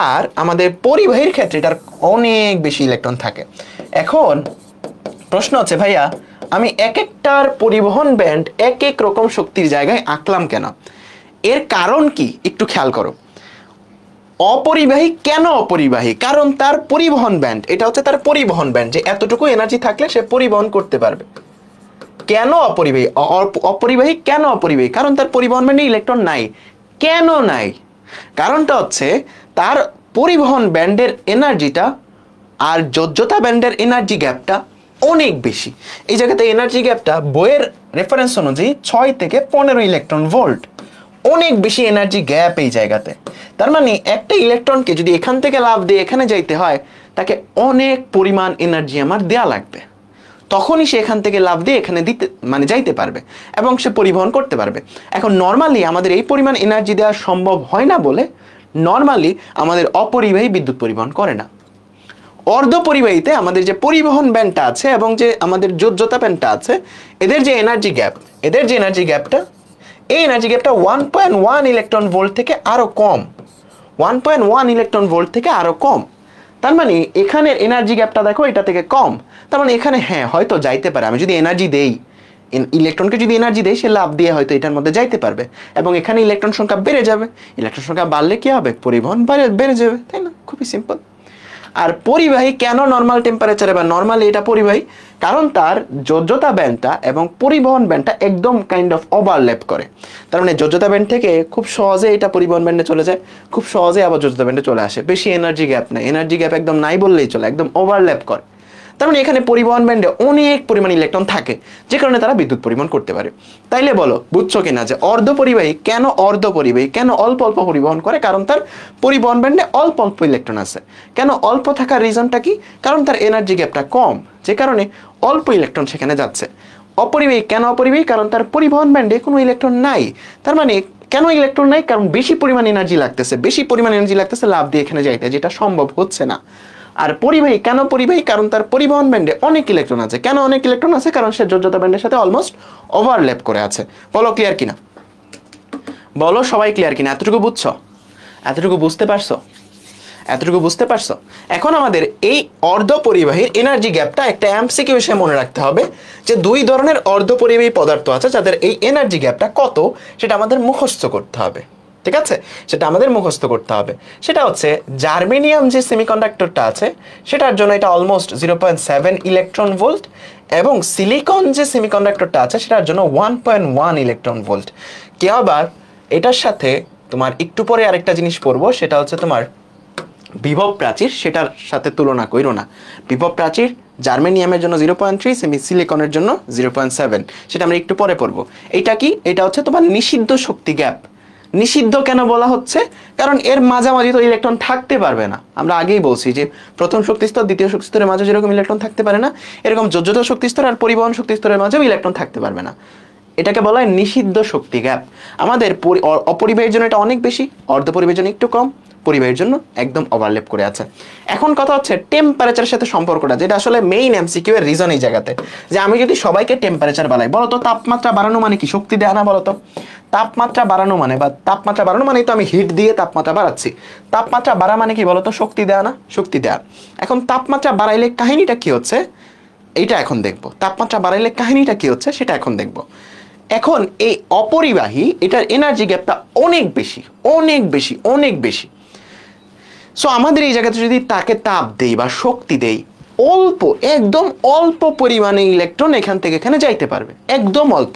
আর আমাদের পরিবাহীর ক্ষেত্রে এটার অনেক বেশি ইলেকট্রন থাকে। এখন প্রশ্ন হচ্ছে ভাইয়া আমি এক একটার পরিবহন ব্যান্ড এক এক রকম শক্তির জায়গায় আঁকলাম কেন? এর কারণ কি একটু খেয়াল করো। অপরিবাহী কেন অপরিবাহী? কারণ তার পরিবহন ব্যান্ড, এটা হচ্ছে তার পরিবহন ব্যান্ড, যে এতটুকু এনার্জি থাকলে সে পরিবহন করতে পারবে। কেন অপরিবাহী? অপরিবাহী কেন অপরিবাহী? কারণ তার পরিবহন ব্যান্ডে ইলেকট্রন নাই। কেন নাই? কারণটা হচ্ছে তার পরিবহন ব্যান্ডের এনার্জিটা আর যোজ্যতা ব্যান্ডের এনার্জি গ্যাপটা অনেক বেশি। এই জায়গাতে এনার্জি গ্যাপটা বইয়ের রেফারেন্স অনুযায়ী 6 থেকে 15 ইলেকট্রন ভোল্ট, অনেক বেশি এনার্জি গ্যাপ এই জায়গাতে। তার মানে একটা ইলেকট্রনকে যদি এখান থেকে লাফ দিয়ে এখানে যাইতে হয়, তাকে অনেক পরিমাণ এনার্জি আমার দেয়া লাগবে, তখনই সে এখান থেকে লাফ দিয়ে এখানে দিতে মানে যাইতে পারবে এবং সে পরিবহন করতে পারবে। এখন নর্মালি আমাদের এই পরিমাণ এনার্জি দেওয়া সম্ভব হয় না বলে নর্মালি আমাদের অপরিবাহী বিদ্যুৎ পরিবহন করে না। অর্ধ পরিবাহীতে আমাদের যে পরিবহন ব্যান্ডটা আছে এবং যে আমাদের যোজ্যতা ব্যান্ডটা আছে, এদের যে এনার্জি গ্যাপটা, এই এনার্জি গ্যাপটা 1.1 ইলেকট্রন ভোল্ট থেকে আরো কম, 1.1 ইলেকট্রন ভোল্ট থেকে আরো কম। তার মানে এখানের এনার্জি গ্যাপটা দেখো এটা থেকে কম। তার মানে এখানে হ্যাঁ হয়তো যাইতে পারে, আমি যদি এনার্জি দেই, ইলেকট্রনকে যদি এনার্জি দেই, সে লাফ দিয়ে হয়তো এটার মধ্যে যাইতে পারবে এবং এখানে ইলেকট্রন সংখ্যা বেড়ে যাবে। ইলেকট্রন সংখ্যা বাড়লে কি হবে? পরিবহন বেড়ে যাবে, তাই না? খুবই সিম্পল। আর পরিবাহী কেন নর্মাল টেম্পারেচারে বা নর্মালি এটা পরিবাহী? কারণ তার যোজ্যতা ব্যান্ডটা এবং পরিবহন ব্যান্ডটা একদম কাইন্ড অফ ওভারল্যাপ করে। তার মানে যোজ্যতা ব্যান্ড থেকে খুব সহজে এটা পরিবহন ব্যান্ডে চলে যায়, খুব সহজে আবার যোজ্যতা ব্যান্ডে চলে আসে। বেশি এনার্জি গ্যাপ নাই, এনার্জি গ্যাপ একদম নাই বললেই চলে, একদম ওভারল্যাপ করে। তার মানে এখানে পরিবহন ব্যান্ডে অনেক পরিমাণ ইলেকট্রন থাকে, যে কারণে তারা বিদ্যুৎ পরিবহন করতে পারে। তাইলে বলো বুঝছো কিনা যে অর্ধ পরিবাহী কেন অল্প অল্প পরিবহন করে? কারণ তার পরিবহন ব্যান্ডে অল্প অল্প ইলেকট্রন আছে। কেন অল্প থাকার রিজনটা কি? কারণ তার এনার্জি গ্যাপটা কম, যে কারণে অল্প ইলেকট্রন সেখানে যাচ্ছে। অপরিবাহী কেন অপরিবাহী? কারণ তার পরিবহন ব্যান্ডে কোনো ইলেকট্রন নাই। তার মানে কেন ইলেকট্রন নাই? কারণ বেশি পরিমাণ এনার্জি লাগতেছে লাফ দিয়ে এখানে যাইতে, যেটা সম্ভব হচ্ছে না। আর পরিবাহী কেন পরিবাহী? কারণ তার পরিবহন ব্যান্ডে অনেক ইলেকট্রন আছে। কেন অনেক ইলেকট্রন আছে? কারণ সে যোজ্যতা ব্যান্ডের সাথে অলমোস্ট ওভারল্যাপ করে আছে। বলো ক্লিয়ার কিনা? বলো সবাই ক্লিয়ার কিনা? এতটুকু বুঝছো? এতটুকু বুঝতে পারছো? এখন আমাদের এই অর্ধ পরিবাহীর এনার্জি গ্যাপটা একটা এমসিকিউ বিষয়ে মনে রাখতে হবে, যে দুই ধরনের অর্ধ পরিবাহী পদার্থ আছে যাদের এই এনার্জি গ্যাপটা কত সেটা আমাদের মুখস্থ করতে হবে। ঠিক আছে, সেটা আমাদের মুখস্থ করতে হবে। সেটা হচ্ছে জার্মেনিয়াম যে সেমিকন্ডাক্টরটা আছে সেটার জন্য এটা অলমোস্ট 0.7 ইলেকট্রন ভোল্ট, এবং সিলিকন যে সেমিকন্ডাক্টরটা আছে সেটার জন্য 1.1 ইলেকট্রন ভোল্ট। কি আবার এটার সাথে তোমার একটু পরে আরেকটা জিনিস পড়বো, সেটা হচ্ছে তোমার বিভব প্রাচীর, সেটার সাথে তুলনা কইরো না। বিভব প্রাচীর জার্মেনিয়ামের জন্য 0.3, সিলিকনের জন্য 0.7, সেটা আমরা একটু পরে পড়বো। এটা কি? এটা হচ্ছে তোমার নিষিদ্ধ শক্তি গ্যাপ। নিষিদ্ধ কেন বলা হচ্ছে? কারণ এর মাঝামাঝি তো ইলেকট্রন থাকতে পারবে না। আমরা আগেই বলছি যে প্রথম শক্তি স্তর দ্বিতীয় শক্তি স্তরের মাঝে যেরকম ইলেকট্রন থাকতে পারে না, এরকম যোজ্যতা শক্তি স্তর আর পরিবহন শক্তি স্তরের মাঝেও ইলেকট্রন থাকতে পারবে না। এটাকে বলা হয় নিষিদ্ধ শক্তি গ্যাপ। আমাদের অপরিবাহীর জন্য এটা অনেক বেশি, অর্ধপরিবাহীর জন্য একটু কম, পরিবাহীর জন্য একদম ওভারল্যাপ করে আছে। এখন কথা হচ্ছে টেম্পারেচারের সাথে সম্পর্কটা, যেটা আসলে মেইন এমসিকিউ এর রিজন এই জায়গাতে, যে আমি যদি সবাইকে টেম্পারেচার বাড়াই, বলো তো তাপমাত্রা বাড়ানো মানে কি? শক্তি দেয়া না? বলো তো তাপমাত্রা বাড়ানো মানে তো আমি হিট দিয়ে তাপমাত্রা বাড়াচ্ছি। তাপমাত্রা বাড়া মানে কি বলো তো? শক্তি দেয়া না? শক্তি দেয়া। এখন তাপমাত্রা বাড়াইলে কাহিনীটা কি হচ্ছে এইটা এখন দেখবো। তাপমাত্রা বাড়াইলে কাহিনীটা কি হচ্ছে সেটা এখন দেখবো। এখন এই অপরিবাহী এটার এনার্জি গ্যাপটা অনেক বেশি। সো আমাদের এই জায়গাতে যদি তাকে তাপ দেই বা শক্তি দেই, একদম অল্প পরিমাণে ইলেকট্রন এখান থেকে এখানে যাইতে পারবে, একদম অল্প।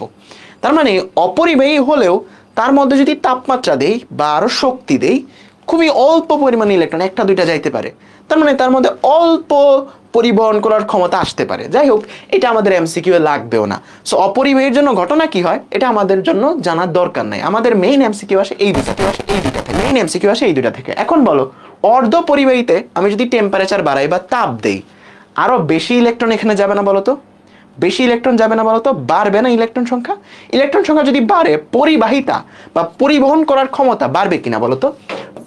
তার মানে অপরিবাহী হলেও তার মধ্যে যদি তাপমাত্রা দেই বা আরো শক্তি দেই, খুবই অল্প পরিমাণে ইলেকট্রন একটা দুইটা যাইতে পারে। তার মানে তার মধ্যে অল্প পরিবহন করার ক্ষমতা আসতে পারে। যাই হোক, এটা আমাদের এমসিকিউ এ লাগবেও না। সো অপরিবাহীর জন্য ঘটনা কি হয় এটা আমাদের জন্য জানার দরকার নাই। আমাদের মেইন এমসিকিউ আসে এই দুইটা থেকে। এখন বলো অর্ধ পরিবাহীতে আমি যদি টেম্পারেচার বাড়াই বা তাপ দেই, আরো বেশি ইলেকট্রন এখানে যাবে না বলো তো? বাড়বে না ইলেকট্রন সংখ্যা যদি বাড়ে, পরিবাহিতা বা পরিবহন করার ক্ষমতা বাড়বে কিনা বলো তো?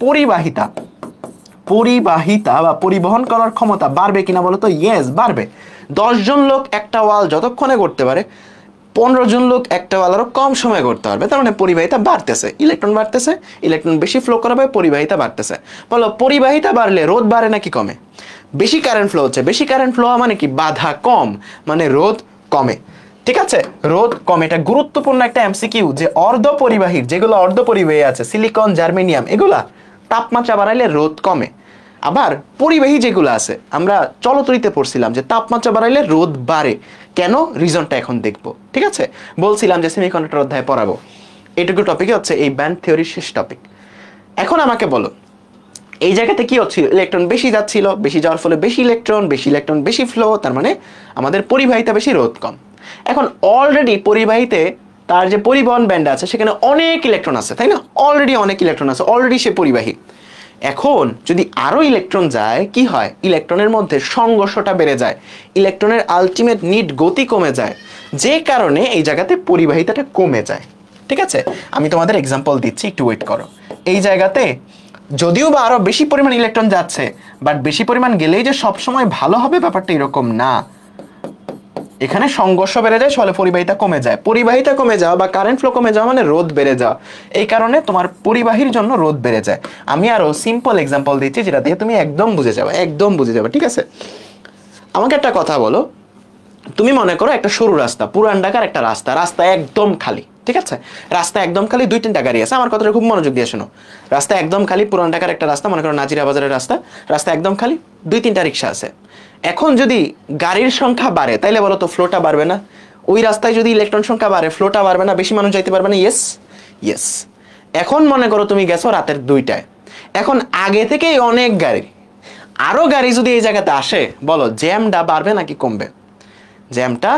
পরিবাহিতা বা পরিবহন করার ক্ষমতা বাড়বে কিনা বলো তো? ইয়েস, বাড়বে। 10 জন লোক একটা ওয়াল যতক্ষণে করতে পারে, 15 জন লোক একটা ওয়ালারও কম সময় করতে পারবে, তার মানে পরিবাহিতা বাড়তেছে, ইলেকট্রন বাড়তেছে, ইলেকট্রন বেশি ফ্লো করাবে, পরিবাহিতা বাড়তেছে। বলো পরিবাহিতা বাড়লে রোধ বাড়ে নাকি কমে? বেশি কারেন্ট ফ্লো হচ্ছে, বেশি কারেন্ট ফ্লো মানে কি বাধা কম, মানে রোধ কমে। ঠিক আছে, রোধ কমে। এটা গুরুত্বপূর্ণ একটা এমসিকিউ যে অর্ধপরিবাহীর, যেগুলো অর্ধপরিবাহী আছে সিলিকন, জার্মেনিয়াম, এগুলা তাপমাত্রা বাড়াইলে রোধ কমে। আবার পরিবাহী যেগুলো আছে, আমরা চলতরিতে পড়ছিলাম যে তাপমাত্রা বাড়াইলে রোধ বাড়ে। কেন? রিজনটা এখন দেখব। ঠিক আছে, বলছিলাম যে সেমিকন্ডাক্টর অধ্যায়ে পড়াবো। এইটুকু টপিকে হচ্ছে এই ব্যান্ড থিওরির শেষ টপিক। এখন আমাকে বলো, এই জায়গাতে কি হচ্ছিল? ইলেকট্রন বেশি যাচ্ছিল, বেশি যাওয়ার ফলে বেশি ইলেকট্রন বেশি ফ্লো, তার মানে আমাদের পরিবাহিতা বেশি, রোধ কম। এখন অলরেডি পরিবাহিতে তার যে পরিবহন ব্যান্ড আছে সেখানে অনেক ইলেকট্রন আছে, তাই না? অলরেডি অনেক ইলেকট্রন আছে, অলরেডি সে পরিবাহী। এখন যদি আরো ইলেকট্রন যায়, কি হয়? ইলেকট্রনের মধ্যে সংঘর্ষটা বেড়ে যায়, ইলেকট্রনের আলটিমেট নিট গতি কমে যায়, যে কারণে এই জায়গাতে পরিবাহিতাটা কমে যায়। ঠিক আছে, আমি তোমাদের এক্সাম্পল দিচ্ছি, একটু ওয়েট করো। এই জায়গাতে যদিও বা আরো বেশি পরিমাণ ইলেকট্রন যাচ্ছে, বাট বেশি পরিমাণ গেলেই যে সবসময় ভালো হবে ব্যাপারটা এরকম না। এখানে সংঘর্ষ বেড়ে যায়, ফলে পরিবাহিতা কমে যায়। পরিবাহিতা কমে যাওয়া বা কারেন্ট ফ্লো কমে যাওয়া মানে রোধ বেড়ে যাওয়া। এই কারণে তোমার পরিবাহীর জন্য রোধ বেড়ে যায়। আমি আরো সিম্পল এক্সাম্পল দিচ্ছি যেটা দিয়ে তুমি একদম বুঝে যাবে, একদম বুঝে যাবে। ঠিক আছে, আমাকে একটা কথা বলো। তুমি মনে করো একটা সরু রাস্তা, পুরান ঢাকার একটা রাস্তা, রাস্তা একদম খালি। ঠিক আছে, রাস্তা একদম খালি, 2-3টা গাড়ি আছে। আমার কথাটা খুব মনোযোগ দিয়ে শোনো। রাস্তা একদম খালি, পুরান ঢাকার একটা রাস্তা, মনে করো নাজিরা বাজারের রাস্তা, রাস্তা একদম খালি, 2-3টা রিক্সা আছে। এখন যদি গাড়ির সংখ্যা বাড়ে, তাইলে বলো তো ফ্লোটা বাড়বে না? ওই রাস্তায় যদি ইলেকট্রন সংখ্যা বাড়ে, ফ্লোটা বাড়বে না? বেশি মানুষ যাইতে পারবে না? Yes, yes. এখন মনে করো তুমি গেছো রাতের 2টায়, এখন আগে থেকেই অনেক গাড়ি, আরো গাড়ি যদি এই জায়গাতে আসে, বলো জ্যামটা বাড়বে নাকি কমবে? জ্যামটা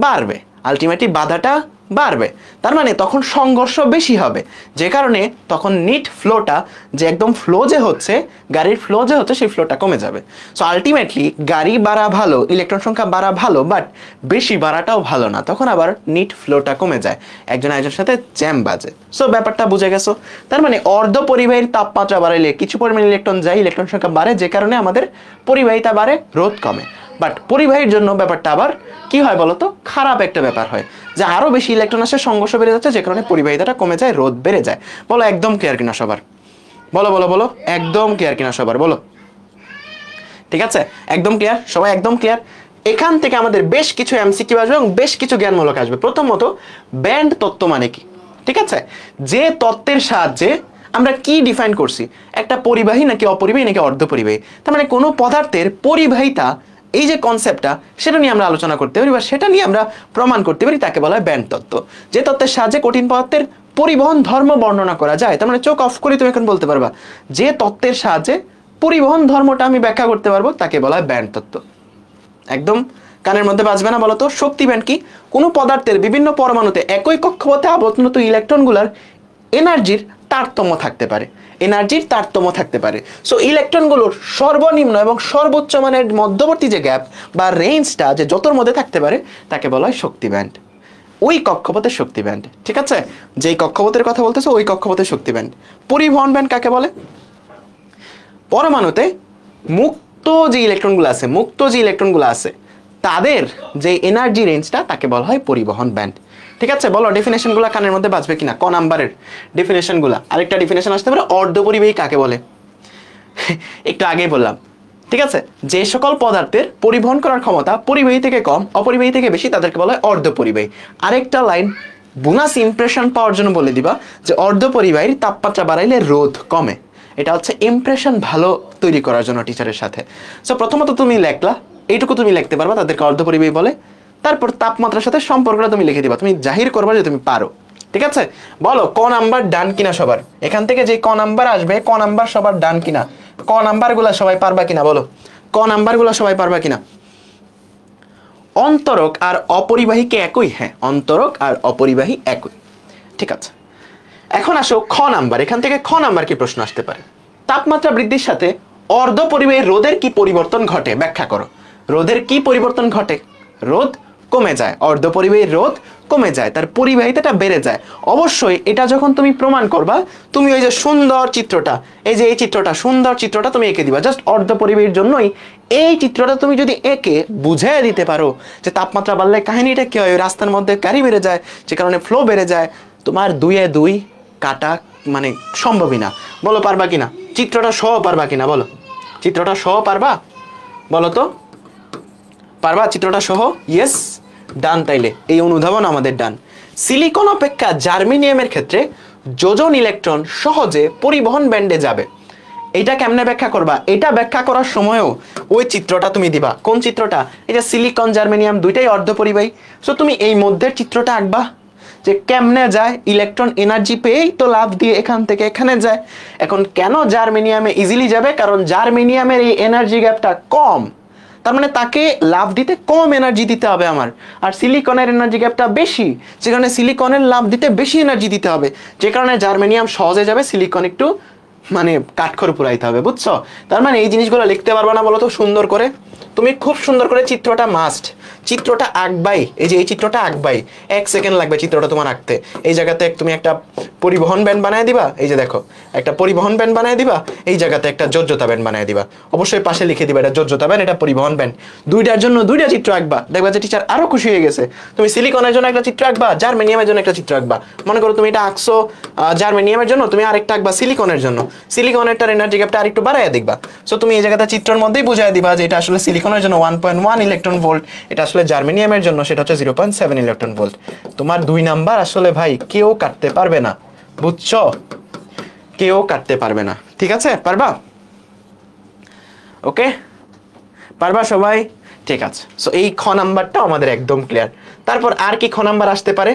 বাড়বে, আলটিমেটলি বাধাটা বাড়বে। তার মানে তখন সংঘর্ষ বেশি হবে, যে কারণে তখন নিট ফ্লোটা, যে একদম ফ্লো যে হচ্ছে, গাড়ির ফ্লো যে হচ্ছে, সেই ফ্লোটা কমে যাবে। সো আলটিমেটলি গাড়ি বাড়া ভালো, ইলেকট্রন সংখ্যা বাড়া ভালো, বাট বেশি বাড়াটাও ভালো না। তখন আবার নিট ফ্লোটা কমে যায়, একজন আরেকজনের সাথে জ্যাম বাজে। সো ব্যাপারটা বুঝে গেছো? তার মানে অর্ধ পরিবাহীর তাপমাত্রা বাড়াইলে কিছু পরিমাণ ইলেকট্রন যায়, ইলেকট্রন সংখ্যা বাড়ে, যে কারণে আমাদের পরিবাহিতা বাড়ে, রোধ কমে। বাট পরিবাহীর জন্য ব্যাপারটা আবার কি হয় বলতো? খারাপ একটা ব্যাপার হয়, যে আরো বেশি ইলেকট্রন আসে, সংঘর্ষ বেড়ে যাচ্ছে, যে কারণে পরিবাহিতাটা কমে যায়, রোধ বেড়ে যায়। বলো একদম ক্লিয়ার কিনা সবার? বলো বলো বলো, একদম ক্লিয়ার কিনা সবার? বলো। ঠিক আছে, একদম ক্লিয়ার সবাই? একদম ক্লিয়ার। এখান থেকে আমাদের বেশ কিছু এমসিকিউ আসবে এবং বেশ কিছু জ্ঞানমূলক আসবে। প্রথমত, ব্যান্ড তত্ত্ব মানে কি? ঠিক আছে, যে তত্ত্বের সাহায্যে আমরা কি ডিফাইন করছি, একটা পরিবাহী নাকি অপরিবাহী নাকি অর্ধপরিবাহী। তার মানে কোনো পদার্থের পরিবাহিতা, এই যে কনসেপ্টটা, সেটা নিয়ে আমরা আলোচনা করতে পারি বা সেটা নিয়ে আমরা প্রমাণ করতে পারি, তাকে বলা হয় ব্যান্ড তত্ত্ব। যে তত্ত্বের সাহায্যে কঠিন পদার্থের পরিবহন ধর্ম বর্ণনা করা যায়। তার মানে চোখ অফ করে তুমি এখন বলতে পারবা যে তত্ত্বের সাহায্যে পরিবহন ধর্মটা আমি ব্যাখ্যা করতে পারবো, তাকে বলা হয় ব্যান্ড তত্ত্ব। একদম কানের মধ্যে বাজবে না? বলতো শক্তি ব্যান্ড কি? কোনো পদার্থের বিভিন্ন পরমাণুতে একই কক্ষপথে আবর্তনত ইলেকট্রনগুলোর এনার্জির তারতম্য থাকতে পারে, এনার্জির তারতম্য থাকতে পারে। সো ইলেকট্রনগুলোর সর্বনিম্ন এবং সর্বোচ্চ মানের মধ্যবর্তী যে গ্যাপ বা রেঞ্জটা, যে যতর মধ্যে থাকতে পারে, তাকে বলা হয় শক্তি ব্যান্ড। ওই কক্ষপথের শক্তি ব্যান্ড। ঠিক আছে, যেই কক্ষপথের কথা বলতেছো ওই কক্ষপথের শক্তি ব্যান্ড। পরিবহন ব্যান্ড কাকে বলে? পরমাণুতে মুক্ত যে ইলেকট্রনগুলো আছে, মুক্ত যে ইলেকট্রনগুলো আছে, তাদের যে এনার্জি রেঞ্জটা, তাকে বলা হয় পরিবহন ব্যান্ড। ঠিক আছে, বলো ডেফিনেশনগুলো কানের মধ্যে বাজবে কিনা? ক নাম্বারের ডেফিনেশনগুলো? আরেকটা ডেফিনেশন আসতে পারে, অর্ধপরিবাহী কাকে বলে? একটু আগেই বললাম। ঠিক আছে, যে সকল পদার্থের পরিবহন করার ক্ষমতা পরিবাহী থেকে কম, অপরিবাহী থেকে বেশি, তাদেরকে বলা হয় অর্ধপরিবাহী। আরেকটা লাইন বোনাস ইমপ্রেশন পাওয়ার জন্য বলে দিবা যে অর্ধপরিবাহীর তাপমাত্রা বাড়াইলে রোধ কমে। এটা হচ্ছে ইমপ্রেশন ভালো তৈরি করার জন্য টিচারের সাথে। সো প্রথমত তুমি লেখলা, এইটুকু তুমি লিখতে পারবা, তাদেরকে অর্ধপরিবাহী বলে। তারপর তাপমাত্রার সাথে সম্পর্কটা তুমি লিখে দিবা, তুমি জাহির করবা যে তুমি পারো। ঠিক আছে, বলো ক নাম্বার ডান কিনা সবার? এখান থেকে যে ক নাম্বার আসবে, ক নাম্বার সবার ডান কিনা? ক নাম্বারগুলা সবাই পারবা কিনা? বলো ক নাম্বারগুলা সবাই পারবা কিনা? অন্তরক আর অপরিবাহী কি একই? হ্যাঁ, অন্তরক আর অপরিবাহী একই। ঠিক আছে, এখন আসো খ নাম্বার। এখান থেকে খ নাম্বার কি প্রশ্ন আসতে পারে? তাপমাত্রা বৃদ্ধির সাথে অর্ধপরিবাহী রোধের কি পরিবর্তন ঘটে? ব্যাখ্যা করো। রোধের কি পরিবর্তন ঘটে? রোধ কমে যায়, অর্ধপরিবাহী রোধ কমে যায়, তার পরিবাহিতাটা বেড়ে যায়। অবশ্যই এটা যখন তুমি প্রমাণ করবা, তুমি ওই যে সুন্দর চিত্রটা, এই যে এই চিত্রটা, সুন্দর চিত্রটা তুমি এঁকে দিবা। জাস্ট অর্ধপরিবাহীর জন্যই এই চিত্রটা তুমি যদি একে বুঝিয়ে দিতে পারো যে তাপমাত্রা বাড়লে কাহিনীটা কি হয়, রাস্তার মধ্যে গাড়ি বেড়ে যায়, যে কারণে ফ্লো বেড়ে যায়, তোমার 2 কাটা মানে সম্ভবই না। বলো পারবা কিনা? চিত্রটা সহ পারবা কিনা বলো? চিত্রটা সহ পারবা? বলো তো পারবা চিত্রটা সহ? ইয়েস, ডান। তাইলে এই অনুধাবন আমাদের ডান। সিলিকন অপেক্ষা জার্মেনিয়ামের ক্ষেত্রে যোজন ইলেকট্রন সহজে পরিবহন ব্যান্ডে যাবে। এটা কেমনে ব্যাখ্যা করবা? এটা ব্যাখ্যা করার সময়ও ওই চিত্রটা তুমি দিবা। কোন চিত্রটা? এটা সিলিকন জার্মেনিয়াম দুইটাই অর্ধপরিবাহী। সো তুমি এই মধ্যের চিত্রটা আঁকবা যে কেমনে যায়, ইলেকট্রন এনার্জি পেয়েই তো লাভ দিয়ে এখান থেকে এখানে যায়। এখন কেন জার্মেনিয়ামে ইজিলি যাবে? কারণ জার্মেনিয়ামের এই এনার্জি গ্যাপটা কম, তার মানে তাকে লাভ দিতে কম এনার্জি দিতে হবে আমার। আর সিলিকনের এনার্জি গ্যাপটা বেশি, যে কারণে সিলিকনের লাভ দিতে বেশি এনার্জি দিতে হবে, যে কারণে জার্মেনিয়াম সহজে যাবে, সিলিকন একটু মানে কাঠখড় পুরাইতে হবে। বুঝছো? তার মানে এই জিনিসগুলো লিখতে পারবা না বলো তো সুন্দর করে? তুমি খুব সুন্দর করে চিত্রটা মাস্ট, চিত্রটা আঁকবাই। এই যে এই চিত্রটা আঁকবাই, 1 সেকেন্ড লাগবে চিত্রটা তোমার আঁকতে। এই জায়গাতে তুমি একটা পরিবহন ব্যান্ড বানায় দিবা, এই যে দেখো একটা পরিবহন ব্যান্ড বানায় দিবা, এই জায়গাতে একটা যোজ্যতা ব্যান্ড বানায় দিবা, অবশ্যই পাশে লিখে দিবা এটা যোজ্যতা ব্যান্ড, এটা পরিবহন ব্যান্ড। দুইটার জন্য দুইটা চিত্র আঁকবা, দেখবা যে টিচার আরো খুশি হয়ে গেছে। তুমি সিলিকনের জন্য একটা চিত্র আঁকবা, জার্মেনিয়ামের জন্য একটা চিত্র আঁকবা। মনে করো তুমি এটা আঁকছো জার্মেনিয়ামের জন্য, তুমি আরেকটা আঁকবা সিলিকনের জন্য, সিলিকনেরটার এনার্জি গ্যাপটা আরেকটু বাড়ায় দেখবা। সো তুমি এই জায়গাতে চিত্রের মধ্যেই বুঝায় দিবা যে এটা আসলে সিলিকনের জন্য 1.1 ইলেকট্রন ভোল্ট, এটা আসলে জার্মেনিয়ামের জন্য সেটা হচ্ছে 0.7 ইলেকট্রন ভোল্ট। তোমার 2 নাম্বার আসলে ভাই কেউ কাটতে পারবে না, বুঝছো? কেউ কাটতে পারবে না। ঠিক আছে, পারবা? ওকে, পারবা সবাই? ঠিক আছে। সো এই খ নাম্বারটা আমাদের একদম ক্লিয়ার। তারপর আর কি খ নাম্বার আসতে পারে?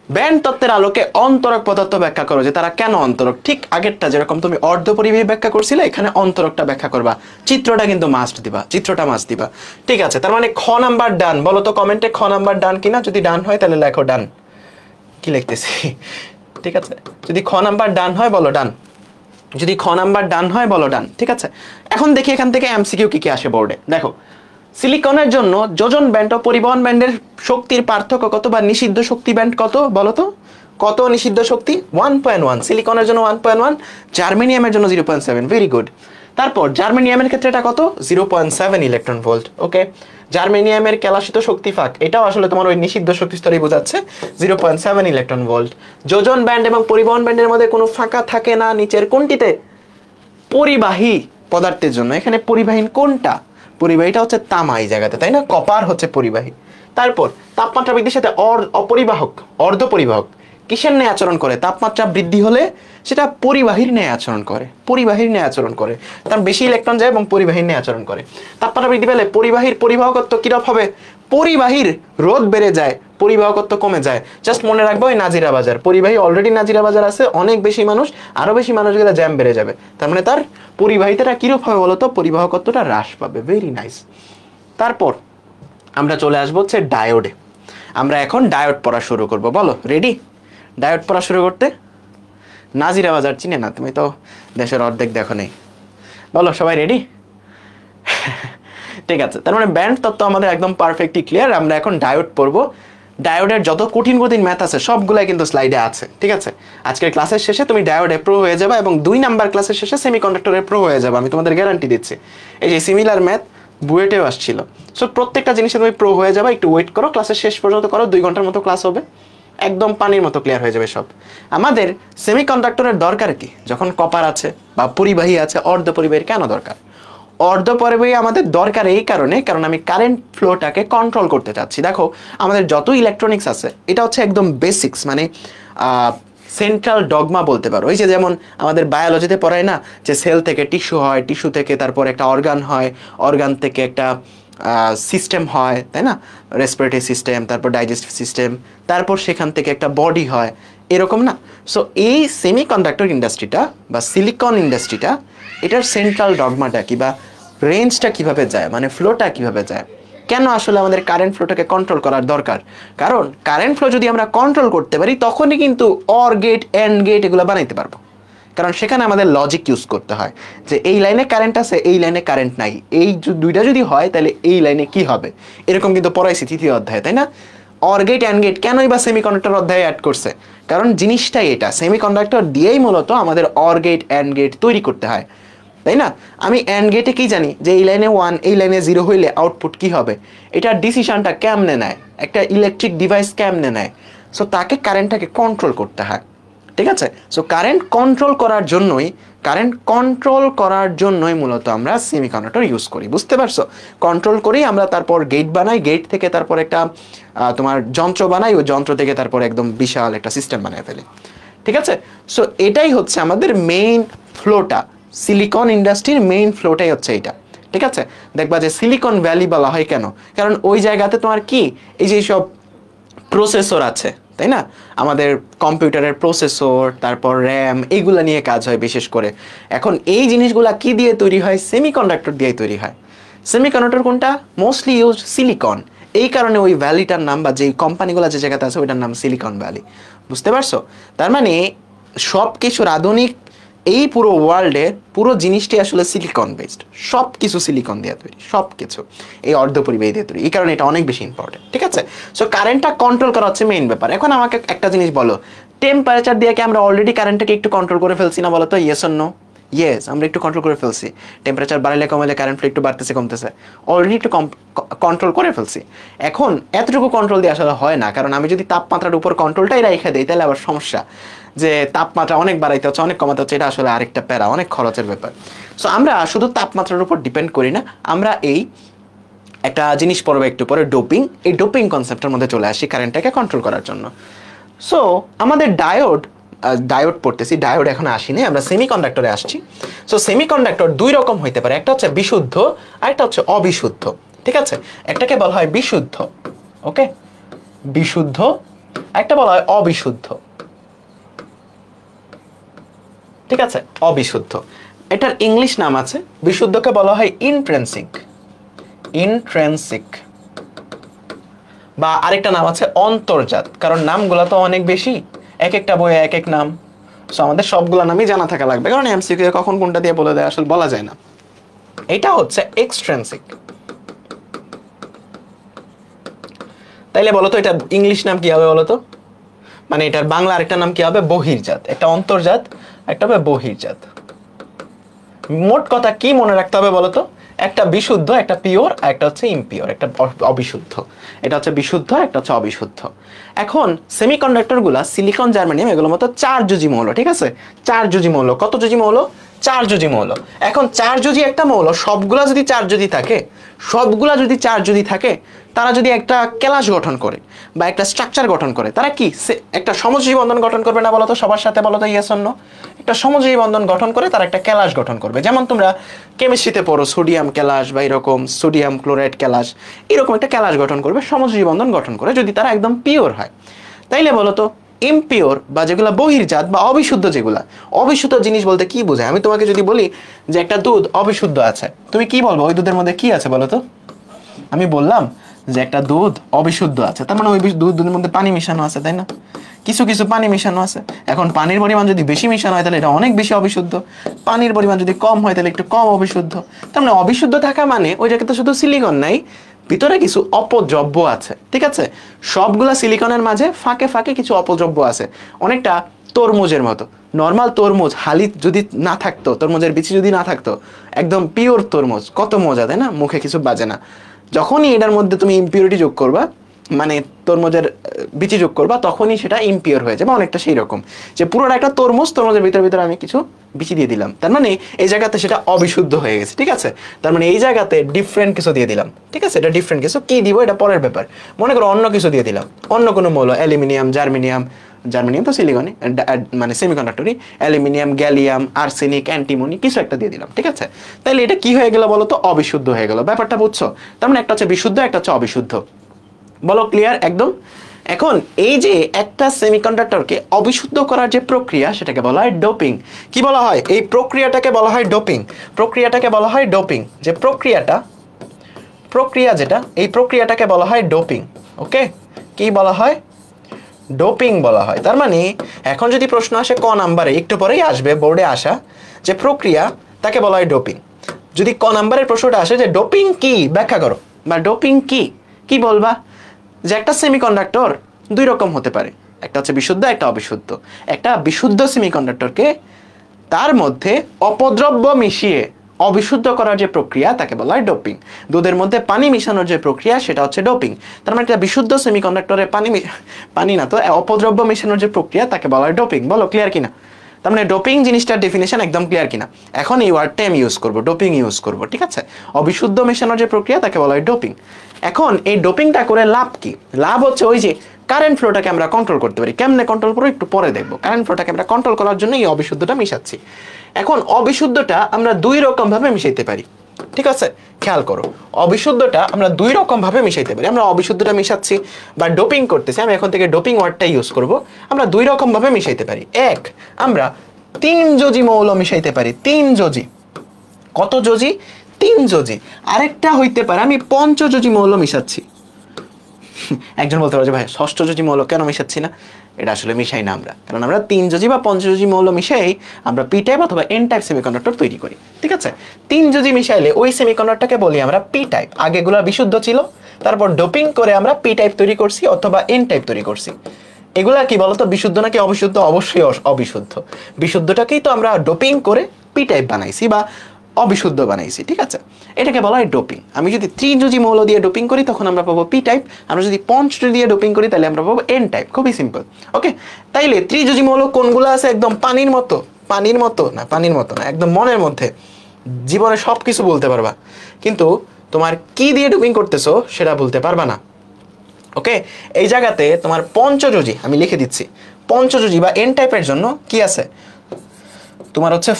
ব্যান্ড তত্ত্বের আলোকে অন্তরক পদার্থ ব্যাখ্যা করো, যে তারা কেন অন্তরক। ঠিক আগেরটা যেরকম তুমি অর্ধপরিবাহী ব্যাখ্যা করছিলে, এখানে অন্তরকটা ব্যাখ্যা করবা। চিত্রটা কিন্তু মাস্ট দিবা, চিত্রটা মাস্ট দিবা। ঠিক আছে, তার মানে খ নাম্বার ডান। বলো তো কমেন্টে খ নাম্বার ডান কিনা। যদি ডান হয় তাহলে লেখো ডান। কি লিখতেছি? ঠিক আছে, যদি খ নাম্বার ডান হয় বলো ডান, যদি খ নাম্বার ডান হয় বলো ডান। ঠিক আছে, এখন দেখি এখান থেকে এমসিকিউ কি কি আসে বোর্ডে। দেখো, সিলিকনের জন্য যোজন ব্যান্ড ও পরিবহন ব্যান্ডের শক্তির পার্থক্য কত, বা নিষিদ্ধ শক্তি ব্যান্ড কত বলো তো? কত নিষিদ্ধ শক্তি? 1.1। সিলিকনের জন্য 1.1, জার্মেনিয়ামের জন্য 0.7। Very good. তারপর জার্মেনিয়ামের ক্ষেত্রে এটা কত? 0.7 ইলেকট্রন ভোল্ট। ওকে, জার্মেনিয়ামের কেলাসিত শক্তি ফাঁক, এটাও আসলে তোমার ওই নিষিদ্ধ শক্তি স্তরেই বোঝাচ্ছে, 0.7 ইলেকট্রন ভোল্ট। যোজন ব্যান্ড এবং পরিবহন ব্যান্ডের মধ্যে কোনো ফাঁকা থাকে না নিচের কোনটিতে? পরিবাহী পদার্থের জন্য। এখানে পরিবাহীন কোনটা? পরিবাহীটা হচ্ছে তামা এই জায়গাতে, তাই না? কপার হচ্ছে পরিবাহী। তারপর তাপমাত্রা বৃদ্ধির সাথে অপরিবাহক, অর্ধপরিবাহক কিসের ন্যায় আচরণ করে? তাপমাত্রা বৃদ্ধি হলে সেটা পরিবাহীর ন্যায় আচরণ করে, পরিবাহীর ন্যায় আচরণ করে, তার বেশি ইলেকট্রন যায় এবং পরিবাহীর ন্যায় আচরণ করে। তাপমাত্রা বৃদ্ধি পেলে পরিবাহীর পরিবাহকত্ব কিরকম হবে? পরিবাহীর রোধ বেড়ে যায়, পরিবাহকত্ব কমে যায়। জাস্ট মনে রাখবো ওই নাজিরা বাজার, পরিবাহী অলরেডি নাজিরা বাজার আছে, অনেক বেশি মানুষ, আরো বেশি মানুষ গেলে জ্যাম বেড়ে যাবে, তার মানে তার পরিবাহিতাটা কিরূপ হবে বলতো? পরিবাহকত্বটা হ্রাস পাবে। Very nice. তারপর আমরা চলে আসবো হচ্ছে ডায়োডে। আমরা এখন ডায়োড পড়া শুরু করব। বলো রেডি ডায়োড পড়া শুরু করতে? নাজিরা বাজার চিনে না? তুমি তো দেশের অর্ধেক দেখো নেই। বলো সবাই রেডি? ঠিক আছে, তার মানে ব্যান্ড তত্ত্ব আমাদের একদম পারফেক্টলি ক্লিয়ার। আমরা এখন ডায়োড পড়বো। ডায়োডের যত কঠিন কঠিন ম্যাথ আছে সবগুলাই কিন্তু স্লাইডে আছে। ঠিক আছে, আজকের ক্লাসের শেষে তুমি ডায়োডে প্রো হয়ে যাবে এবং 2 নাম্বার ক্লাসের শেষে সেমিকন্ডাক্টরে প্রো হয়ে যাবে, আমি তোমাদের গ্যারান্টি দিচ্ছি। এই যে সিমিলার ম্যাথ বুয়েটেও আসছিল। সো প্রত্যেকটা জিনিসে তুমি প্রো হয়ে যাবে। একটু ওয়েট করো, ক্লাসের শেষ পর্যন্ত করো, 2 ঘন্টার মতো ক্লাস হবে, একদম পানির মতো ক্লিয়ার হয়ে যাবে সব। আমাদের সেমিকন্ডাক্টরের দরকার কি? যখন কপার আছে বা পরিবাহী আছে, অর্ধপরিবাহীর কেন দরকার? অর্ধপরিবাহী আমাদের দরকার এই কারণে, কারণ আমি কারেন্ট ফ্লোটাকে কন্ট্রোল করতে চাচ্ছি। দেখো আমাদের যত ইলেকট্রনিক্স আছে এটা হচ্ছে একদম বেসিক্স, মানে সেন্ট্রাল ডগমা বলতে পারো। ওই যে যেমন আমাদের বায়োলজিতে পড়ায় না যে সেল থেকে টিস্যু হয়, টিস্যু থেকে তারপর একটা অর্গান হয়, অর্গান থেকে একটা সিস্টেম হয়, তাই না? রেসপিরেটরি সিস্টেম, তারপর ডাইজেস্টিভ সিস্টেম, তারপর সেখান থেকে একটা বডি হয়, এরকম না? সো এই সেমিকন্ডাক্টর ইন্ডাস্ট্রিটা বা সিলিকন ইন্ডাস্ট্রিটা, এটার সেন্ট্রাল ডগমাটা কি বা রেঞ্জটা কিভাবে যায়, মানে ফ্লোটা কিভাবে যায়, কেন আসলে আমাদের কারেন্ট ফ্লোটাকে কন্ট্রোল করার দরকার? কারণ কারেন্ট ফ্লো যদি আমরা কন্ট্রোল করতে পারি তখনই কিন্তু অর গেট, এন্ড গেট এগুলো বানাইতে পারবো। কারণ সেখানে আমাদের লজিক ইউজ করতে হয় যে এই লাইনে কারেন্ট আছে, এই লাইনে কারেন্ট নাই, এই দুইটা যদি হয় তাহলে এই লাইনে কি হবে, এরকম কিন্তু পড়াইছি 3য় অধ্যায়ে, তাই না? অর গেট, এন্ড গেট কেনই বা সেমিকন্ডাক্টর অধ্যায়ে অ্যাড করছে? কারণ জিনিসটাই এটা, সেমিকন্ডাক্টর দিয়েই মূলত আমাদের অর গেট, এন্ড গেট তৈরি করতে হয়। তাই না? আমি অ্যান্ড গেটে কি জানি যে এই লাইনে 1 এই লাইনে 0 হইলে আউটপুট কি হবে, এটার ডিসিশনটা কেমনে নেয়, একটা ইলেকট্রিক ডিভাইস কেমনে নেয়। সো তাকে কারেন্টটাকে কন্ট্রোল করতে হয়, ঠিক আছে? সো কারেন্ট কন্ট্রোল করার জন্যই মূলত আমরা সেমিকন্ডাক্টর ইউজ করি, বুঝতে পারছো? কন্ট্রোল করি আমরা, তারপর গেট বানাই, গেট থেকে তারপর একটা তোমার যন্ত্র বানাই, ওই যন্ত্র থেকে তারপর একদম বিশাল একটা সিস্টেম বানিয়ে ফেলি, ঠিক আছে? সো এটাই হচ্ছে আমাদের মেইন ফ্লোটা, সিলিকন ইন্ডাস্ট্রির মেইন ফ্লোটাই হচ্ছে এটা, ঠিক আছে? দেখবা যে সিলিকন ভ্যালি বলা হয় কেন, কারণ ওই জায়গাতে তোমার কি এই যে সব প্রসেসর আছে, তাই না? আমাদের কম্পিউটারের প্রসেসর, তারপর র্যাম, এইগুলা নিয়ে কাজ হয় বিশেষ করে। এখন এই জিনিসগুলা কি দিয়ে তৈরি হয়? সেমিকন্ডাক্টর দিয়ে তৈরি হয়। সেমিকন্ডাক্টর কোনটা? Mostly use silicon. এই কারণে ওই ভ্যালিটার নাম বা যেই কোম্পানিগুলো যে জায়গাতে আছে ওইটার নাম সিলিকন ভ্যালি, বুঝতে পারছো? তার মানে সব কিছুর আধুনিক এই পুরো ওয়ার্ল্ডে পুরো জিনিসটি আসলে সিলিকন বেসড, সব কিছু সিলিকন দিয়ে তৈরি, সব কিছু এই অর্ধপরিবাহী দিয়ে তৈরি। এই কারণে এটা অনেক বেশি ইম্পর্টেন্ট, ঠিক আছে? সো কারেন্টটা কন্ট্রোল করা হচ্ছে মেইন ব্যাপার। এখন আমাকে একটা জিনিস বলো, টেম্পারেচার দিয়ে কি আমরা অলরেডি কারেন্টটাকে একটু কন্ট্রোল করে ফেলছি না বলো তো? Yes or no? ইয়েস, আমরা একটু কন্ট্রোল করে ফেলছি। টেম্পারেচার বাড়লে কমালে কারেন্ট ফ্লো একটু বাড়তেছে কমতেছে, অলরেডি একটু কন্ট্রোল করে ফেলছি। এখন এতটুকু কন্ট্রোল দিয়ে আসলে হয় না, কারণ আমি যদি তাপমাত্রার উপর কন্ট্রোলটাই রেখে দিই তাহলে আবার সমস্যা, যে তাপমাত্রা অনেক বাড়াইতে হচ্ছে অনেক কমাতে হচ্ছে, এটা আসলে আরেকটা প্যারা, অনেক খরচের ব্যাপার। সো আমরা শুধু তাপমাত্রার উপর ডিপেন্ড করি না, আমরা এই একটা জিনিস পড়বো একটু পরে, ডোপিং। এই ডোপিং কনসেপ্টের মধ্যে চলে আসি কারেন্টটাকে কন্ট্রোল করার জন্য। সো আমাদের ডায়োড পড়তেছি, ডায়োড এখন আসিনি, আমরা সেমিকন্ডাক্টরে আসছি। সো সেমিকন্ডাক্টর দুই রকম হইতে পারে, একটা হচ্ছে বিশুদ্ধ আর একটা হচ্ছে অবিশুদ্ধ, ঠিক আছে? একটাকে বলা হয় বিশুদ্ধ, ওকে, বিশুদ্ধ, একটা বলা হয় অবিশুদ্ধ, ঠিক আছে? অবিশুদ্ধ, এটার ইংলিশ নাম আছে, বিশুদ্ধকে বলা হয় ইন্ট্রিনসিক, ইন্ট্রিনসিক, বা আরেকটা নাম আছে অন্তর্জাত, কারণ নামগুলো তো অনেক বেশি, এক একটা বইয়ে এক এক নাম। সো আমাদের সবগুলো নামই জানা থাকা লাগবে, কারণ এমসিকিউ কখন কোনটা দিয়ে বলে দেয় আসলে বলা যায় না। এটা হচ্ছে এক্সট্রিনসিক। তাইলে বলো তো এটা ইংলিশ নাম কি হবে বলো তো? মানে এটার বাংলা আরেকটা নাম কি হবে? বহির্জাত। একটা অন্তর্জাত, একটা হবে বহির্জাত। মোট কথা কি মনে রাখতে হবে বলো তো? একটা বিশুদ্ধ, একটা পিওর, আর একটা হচ্ছে ইমপিওর, একটা অবিশুদ্ধ। এটা হচ্ছে বিশুদ্ধ, একটা হচ্ছে অবিশুদ্ধ। এখন সেমিকন্ডাক্টরগুলা সিলিকন, জার্মানিয়াম, এগুলোর মতো 4 যোজি মৌল, ঠিক আছে? 4 যোজি মৌল। কত যোজি মৌল? 4 যোজি মৌল। এখন 4 যোজি একটা মৌল, সবগুলা যদি 4 যোজি থাকে, তারা যদি একটা ক্যালাস গঠন করে বা একটা স্ট্রাকচার গঠন করে, তারা কি একটা সমযোজী বন্ধন গঠন করবে না বলো তো? সবার সাথে বলো তো ইয়েস অর নো? একটা সমযোজী বন্ধন গঠন করে তারা একটা ক্যালাস গঠন করবে। যেমন তোমরা কেমিস্ট্রিতে পড়ো সোডিয়াম ক্যালাস বা এরকম সোডিয়াম ক্লোরাইড ক্যালাস, এরকম একটা ক্যালাস গঠন করবে, সমযোজী বন্ধন গঠন করে, যদি তারা একদম পিওর হয়। তাইলে বলো তো ইমপিওর বা যেগুলো বহির্জাত বা অবিশুদ্ধ, যেগুলা অবিশুদ্ধ জিনিস বলতে কি বোঝায়? আমি তোমাকে যদি বলি যে একটা দুধ অবিশুদ্ধ আছে, তুমি কি বলবো ওই দুধের মধ্যে কি আছে বলো তো? আমি বললাম যে একটা দুধ অবিশুদ্ধ আছে, তার মানে ওই দুধের মধ্যে পানি মিশানো আছে, তাই না? কিছু কিছু পানি মিশানো আছে। এখন পানির পরিমাণ যদি বেশি মিশানো হয় তাহলে এটা অনেক বেশি অবিশুদ্ধ, পানির পরিমাণ যদি কম হয় তাহলে একটু কম অবিশুদ্ধ। তার মানে অবিশুদ্ধ থাকা মানে ওই জায়গাতে শুধু সিলিকন নাই, ভিতরে কিছু অপদ্রব্য আছে, ঠিক আছে? সবগুলা সিলিকনের মাঝে ফাঁকে ফাঁকে কিছু অপদ্রব্য আছে, অনেকটা তরমুজের মতো। নর্মাল তরমুজ হালি যদি না থাকতো, তরমুজের বিচি যদি না থাকতো, একদম পিওর তরমুজ, কত মজা, তাই না? মুখে কিছু বাজে না। যখনই এটার মধ্যে তুমি ইমপিউরিটি যোগ করবা, মানে তরমুজের বিচি যোগ করবা, তখনই সেটা ইমপিওর হয়ে যাবে। অনেকটা সেই রকম যে পুরোটা একটা তরমুজ, তরমুজের ভিতরে আমি কিছু বিচি দিয়ে দিলাম, তার মানে এই জায়গাতে সেটা অবিশুদ্ধ হয়ে গেছে, ঠিক আছে? তার মানে এই জায়গাতে ডিফারেন্ট কিছু দিয়ে দিলাম, ঠিক আছে? এটা ডিফারেন্ট কিছু, কি দিব এটা পরের ব্যাপার। মনে করো অন্য কিছু দিয়ে দিলাম, অন্য কোনো মৌল, অ্যালুমিনিয়াম, জার্মানিয়াম তো সিলিকনে মানে সেমিকন্ডাক্টরই, অ্যালুমিনিয়াম, গ্যালিয়াম, আর্সেনিক, অ্যান্টিমনি, কিছু একটা দিয়ে দিলাম, ঠিক আছে? তাহলে এটা কি হয়ে গেল বলো তো? অবিশুদ্ধ হয়ে গেল। ব্যাপারটা বুঝছো? তার মানে একটা হচ্ছে বিশুদ্ধ, একটা হচ্ছে অবিশুদ্ধ। বলো ক্লিয়ার একদম? এখন এই যে একটা সেমিকন্ডাক্টরকে অবিশুদ্ধ করার যে প্রক্রিয়া, সেটাকে বলা হয় ডোপিং। কি বলা হয়? এই প্রক্রিয়াটাকে বলা হয় ডোপিং। প্রক্রিয়াটাকে বলা হয় ডোপিং। যে প্রক্রিয়া যেটা, এই প্রক্রিয়াটাকে বলা হয় ডোপিং। ওকে, কি বলা হয়? ডোপিং বলা হয়। তার মানে এখন যদি প্রশ্ন আসে ক নাম্বারে, একটু পরেই আসবে বোর্ডে আসা, যে প্রক্রিয়া, তাকে বলা হয় ডোপিং। যদি ক নাম্বারের প্রশ্নটা আসে যে ডোপিং কি, ব্যাখ্যা করো, বা ডোপিং কি, কি বলবা? যে একটা সেমিকন্ডাক্টর দুই রকম হতে পারে, একটা হচ্ছে বিশুদ্ধ, একটা অবিশুদ্ধ। একটা বিশুদ্ধ সেমিকন্ডাক্টরকে তার মধ্যে অপদ্রব্য মিশিয়ে অবিশুদ্ধ করার যে প্রক্রিয়া তাকে বলা হয় ডোপিং। দুধের মধ্যে পানি মিশানোর যে প্রক্রিয়া সেটা হচ্ছে ডোপিং। তার মানে একটা বিশুদ্ধ সেমিকন্ডাক্টরে পানি না তো অপদ্রব্য মিশানোর যে প্রক্রিয়া তাকে বলা হয় ডোপিং। বলো ক্লিয়ার কিনা? তার মানে ডোপিং জিনিসটার ডেফিনেশন একদম ক্লিয়ার কিনা? এখন এই ওয়ার্ডটা আমি ইউজ করবো, ডোপিং ইউজ করবো, ঠিক আছে? অবিশুদ্ধ মেশানোর যে প্রক্রিয়া তাকে বলা হয় ডোপিং। এখন এই ডোপিংটা করে লাভ কি? লাভ হচ্ছে ওই যে কারেন্ট ফ্লোটাকে আমরা কন্ট্রোল করতে পারি। কেমনে কন্ট্রোল করবো একটু পরে দেখবো। কারেন্ট ফ্লোটাকে আমরা কন্ট্রোল করার জন্য এই অবিশুদ্ধটা মিশাচ্ছি। এখন অবিশুদ্ধটা আমরা দুই রকম ভাবে মিশাইতে পারি, ঠিক আছে? খেয়াল করো, অবিশুদ্ধটা আমরা দুই রকম ভাবে মিশাইতে পারি। আমরা অবিশুদ্ধটা মিশাচ্ছি বা ডোপিং করতেছি, আমি এখন থেকে ডোপিং ওয়ার্ডটা ইউজ করব। আমরা দুই রকম ভাবে মিশাইতে পারি। এক, আমরা 3 যোজি মৌল মিশাইতে পারি। 3 যোজি। কত যোজি? 3 যোজি। আরেকটা হইতে পারে আমি 5 যোজি মৌল মিশাচ্ছি। একজন বলতে পারে যে ভাই 6 যোজি মৌল কেন মিশাচ্ছি না? এটা আসলে মিশাই না আমরা, কারণ আমরা 3 যোজি বা 5 যোজি মৌল মিশাই আমরা পি টাইপ অথবা এন টাইপ সেমিকন্ডাক্টর তৈরি করি, ঠিক আছে? 3 যোজি মিশাইলে ওই সেমিকন্ডাক্টরটাকে বলি আমরা পি টাইপ। আগেগুলো বিশুদ্ধ ছিল, তারপর ডোপিং করে আমরা পি টাইপ তৈরি করছি অথবা এন টাইপ তৈরি করছি। এগুলা কি বলতো, বিশুদ্ধ নাকি অবিশুদ্ধ? অবশ্যই অবিশুদ্ধ। বিশুদ্ধটাকেই তো আমরা ডোপিং করে পি টাইপ বানাইছি বা অবিশুদ্ধ বানাইছি, ঠিক আছে? এটাকে বলা হয় ডোপিং। আমি যদি 3 যোজি মৌল দিয়ে ডোপিং করি তখন আমরা পাবো পি টাইপ। আমরা যদি 5 যোজি দিয়ে ডোপিং করি তাহলে আমরা পাবো এন টাইপ। খুবই সিম্পল, ওকে? তাইলে 3 যোজি মৌল কোনগুলো আছে? একদম পানির মতো। পানির মতো না, একদম মনের মধ্যে। জীবনে সব কিছু বলতে পারবা, কিন্তু তোমার কি দিয়ে ডোপিং করতেছো সেটা বলতে পারবা না, ওকে? এই জায়গাতে তোমার পঞ্চযোজি আমি লিখে দিচ্ছি। পঞ্চযোজি বা এন টাইপের জন্য কি আছে? তোমার হচ্ছে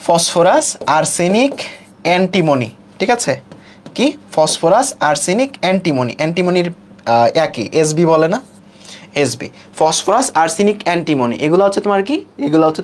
ফসফরাস, আর্সেনিক, অ্যান্টিমনি, ঠিক আছে? কি? Phosphorus, arsenic, antimony. অ্যান্টিমনির একই, এসবি বলে না? এসবি। ফসফরাস, আর্সেনিক, অ্যান্টিমনি, এগুলো হচ্ছে তোমার কি? এগুলো হচ্ছে